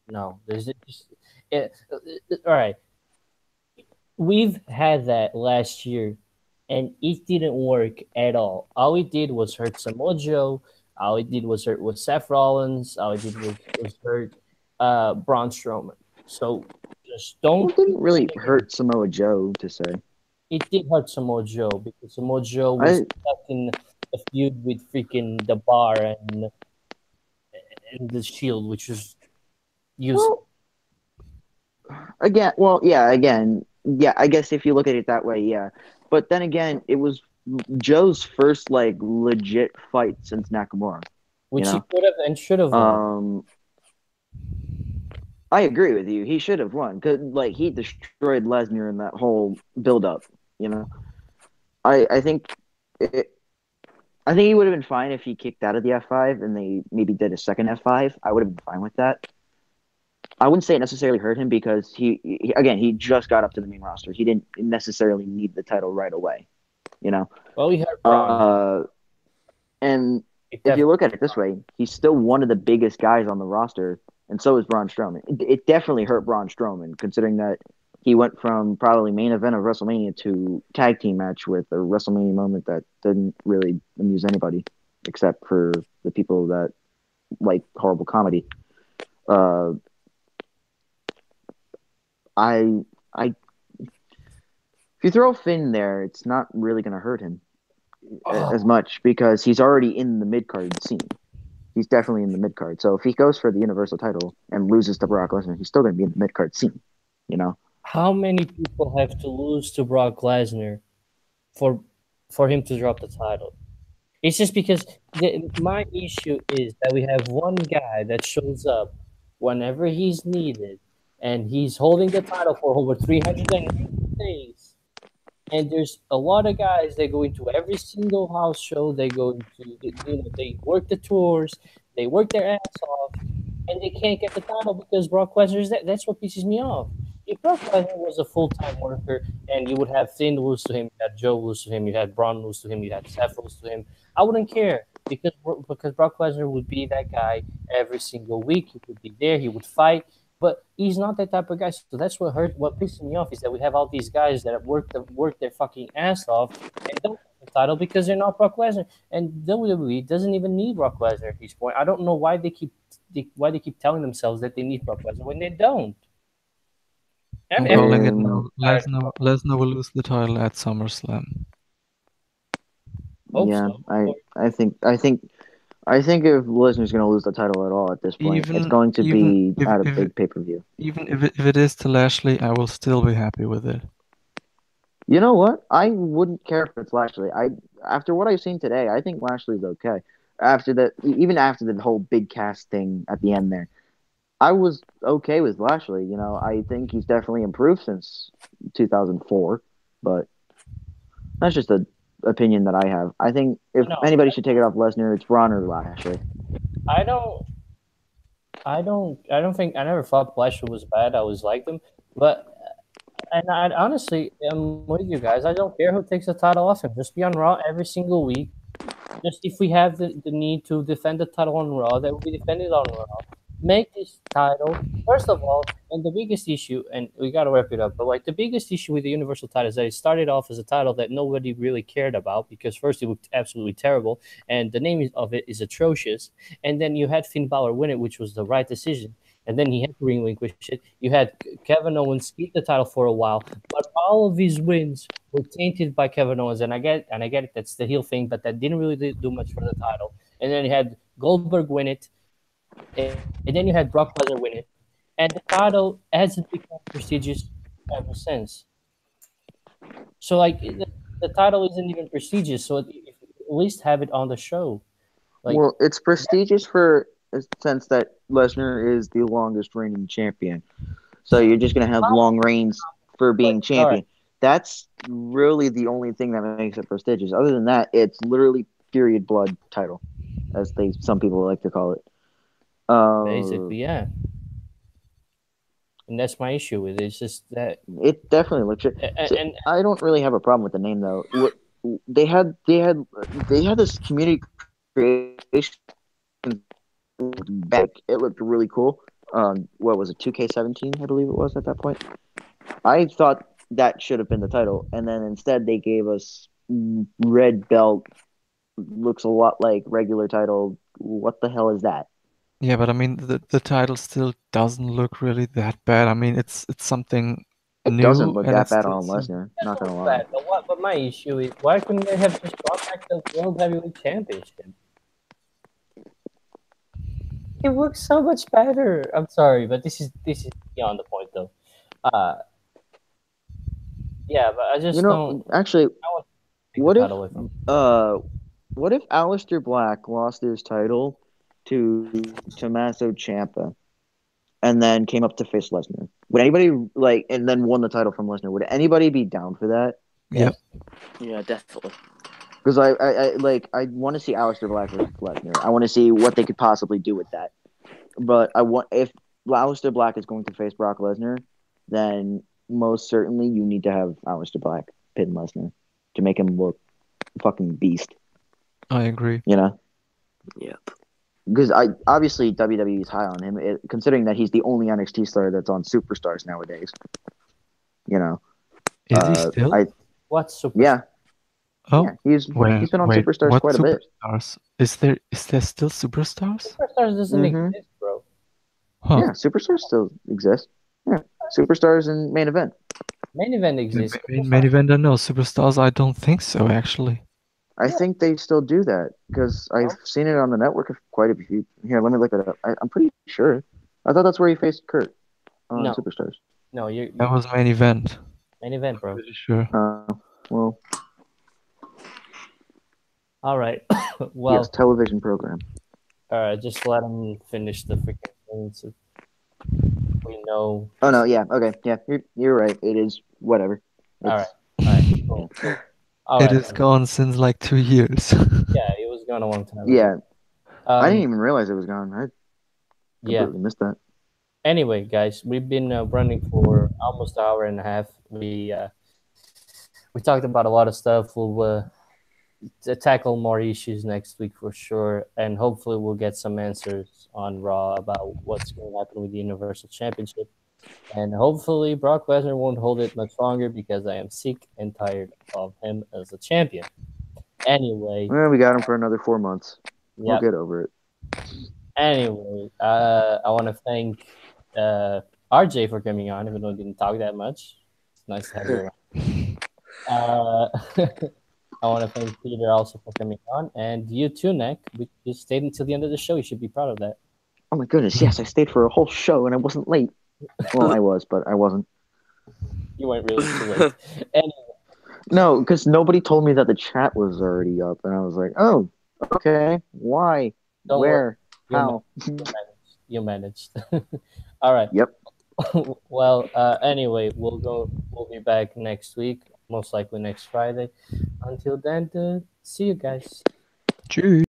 No, there's just all right. We've had that last year, and it didn't work at all. All it did was hurt Samoa Joe. All it did was hurt with Seth Rollins. All it did was hurt Braun Strowman. So just don't. It didn't really hurt Samoa Joe to say. It did hurt Samoa Joe because Samoa Joe was stuck in a feud with freaking the Bar and the Shield, which was used. Again, I guess if you look at it that way, yeah. But then again, it was Joe's first like legit fight since Nakamura, which he could have and should have won. I agree with you. He should have won because like he destroyed Lesnar in that whole build-up. You know, I think he would have been fine if he kicked out of the F5 and they maybe did a second F5. I would have been fine with that. I wouldn't say it necessarily hurt him because he just got up to the main roster. He didn't necessarily need the title right away, you know. Well, he hurt Braun. And if you look at it this way, he's still one of the biggest guys on the roster, and so is Braun Strowman. It definitely hurt Braun Strowman, considering that he went from probably main event of WrestleMania to tag team match with a WrestleMania moment that didn't really amuse anybody, except for the people that like horrible comedy. If you throw Finn there, it's not really going to hurt him as much because he's already in the mid-card scene. He's definitely in the mid-card. So if he goes for the Universal title and loses to Brock Lesnar, he's still going to be in the mid-card scene, you know? How many people have to lose to Brock Lesnar for him to drop the title? It's just because my issue is that we have one guy that shows up whenever he's needed, and he's holding the title for over 390 days. And there's a lot of guys that go into every single house show. They go into, they work the tours, they work their ass off, and they can't get the title because Brock Lesnar is that. That's what pisses me off. If Brock Lesnar was a full-time worker and you would have Finn lose to him, you had Joe lose to him, you had Braun lose to him, you had Seth lose to him, I wouldn't care because Brock Lesnar would be that guy every single week. He would be there, he would fight, but he's not that type of guy. So that's what pisses me off is that we have all these guys that work their fucking ass off and don't get the title because they're not Brock Lesnar. And WWE doesn't even need Brock Lesnar at this point. I don't know why they keep telling themselves that they need Brock Lesnar when they don't. I'm Every calling it And now. Lesnar will lose the title at SummerSlam. hope yeah, so. I think if Lesnar's going to lose the title at all at this point, it's Even going to even be if at a if big pay-per-view. even if it is to Lashley, I will still be happy with it. You know what? I wouldn't care if it's Lashley. After what I've seen today, I think Lashley's okay. After that, even after the whole big cast thing at the end there, I was okay with Lashley. You know, I think he's definitely improved since 2004, but that's just an opinion that I have. I think if No, anybody should take it off Lesnar, it's Braun or Lashley. I don't. I don't think I never thought Lashley was bad. I always liked him, but and I honestly am with you guys. I don't care who takes the title off him. Just be on Raw every single week. Just if we have the need to defend the title on Raw, that will be defended on Raw. Make this title first of all, and the biggest issue, and we got to wrap it up. But like the biggest issue with the Universal title is that it started off as a title that nobody really cared about because first it looked absolutely terrible, and the name of it is atrocious. And then you had Finn Balor win it, which was the right decision. And then he had to relinquish it. You had Kevin Owens keep the title for a while, but all of his wins were tainted by Kevin Owens, and I get it. That's the heel thing, but that didn't really do much for the title. And then you had Goldberg win it, and then you had Brock Lesnar win it, and the title hasn't become prestigious ever since. So like the title isn't even prestigious. So at least have it on the show. Like Well, it's prestigious for a sense that Lesnar is the longest reigning champion. So you're just going to have long reigns for being all champion. right, That's really the only thing that makes it prestigious. Other than that, it's literally period blood title, as some people like to call it. basically, yeah. And that's my issue with it. It's just that, It definitely looks good. So and I don't really have a problem with the name though. What they had this community creation back. It looked really cool. What was it? 2K17, I believe it was at that point. I thought that should have been the title, and then instead they gave us red belt. Looks a lot like regular title. What the hell is that? Yeah, but I mean the title still doesn't look really that bad. I mean it's something It doesn't new look and that it's bad still on some. Lesnar. it Not doesn't gonna look lie. bad. But what? But my issue is why couldn't they have just brought back the World Heavyweight Championship? It looks so much better. I'm sorry, but this is beyond the point though. Uh, yeah, but I just don't. Actually, I want to take the what if title away from him. uh, what if Aleister Black lost his title to Tommaso Ciampa and then came up to face Lesnar? Would anybody and then won the title from Lesnar? Would anybody be down for that? Yep. Yeah, definitely. Because I want to see Aleister Black versus Lesnar. I want to see what they could possibly do with that. But I want if Aleister Black is going to face Brock Lesnar, then most certainly you need to have Aleister Black pin Lesnar to make him look fucking beast. I agree. You know, Yep. because I obviously WWE is high on him, considering that he's the only NXT star that's on Superstars nowadays. You know, Is he still? What super? yeah, Oh, yeah, he's been on wait, Superstars what quite a bit. superstars? Is there still superstars? Superstars doesn't Mhm. exist, bro. Huh. Yeah, Superstars still exist. Yeah, Superstars and Main Event. Main event exists. Main event, I know. Superstars, I don't think so, actually. I think they still do that because I've seen it on the network quite a few. Here, let me look it up. I'm pretty sure. I thought that's where he faced Kurt on No. Superstars. No, you That was main event. main event, bro. Pretty sure. Well, All right. Well, yes, television program. all right. Just let him finish the freaking thing. So we know. Oh no, yeah, okay, yeah, you're right. It is whatever. All right. All right. Cool. Cool. All It right. is gone since like 2 years. Yeah, it was gone a long time ago. Yeah, I didn't Um, even realize it was gone. I yeah. completely missed that. Anyway, guys, we've been running for almost an hour and a half. We talked about a lot of stuff. We'll tackle more issues next week for sure, and hopefully we'll get some answers on Raw about what's going to happen with the Universal Championship. And hopefully Brock Lesnar won't hold it much longer because I am sick and tired of him as a champion. Anyway, Well, we got him for another 4 months. We'll yeah. get over it. Anyway, I want to thank RJ for coming on, even though we didn't talk that much. It's nice to have you around. I want to thank Peter also for coming on, and you too, Nick. You stayed until the end of the show. You should be proud of that. Oh my goodness, yes, I stayed for a whole show and I wasn't late. Well, I was, but I wasn't. You weren't really too late. Anyway, No, because nobody told me that the chat was already up, and I was like, oh, okay, why, don't where, worry. how? You managed. All right. Yep. Well, anyway, we'll be back next week, most likely next Friday. Until then, see you guys. Tschüss.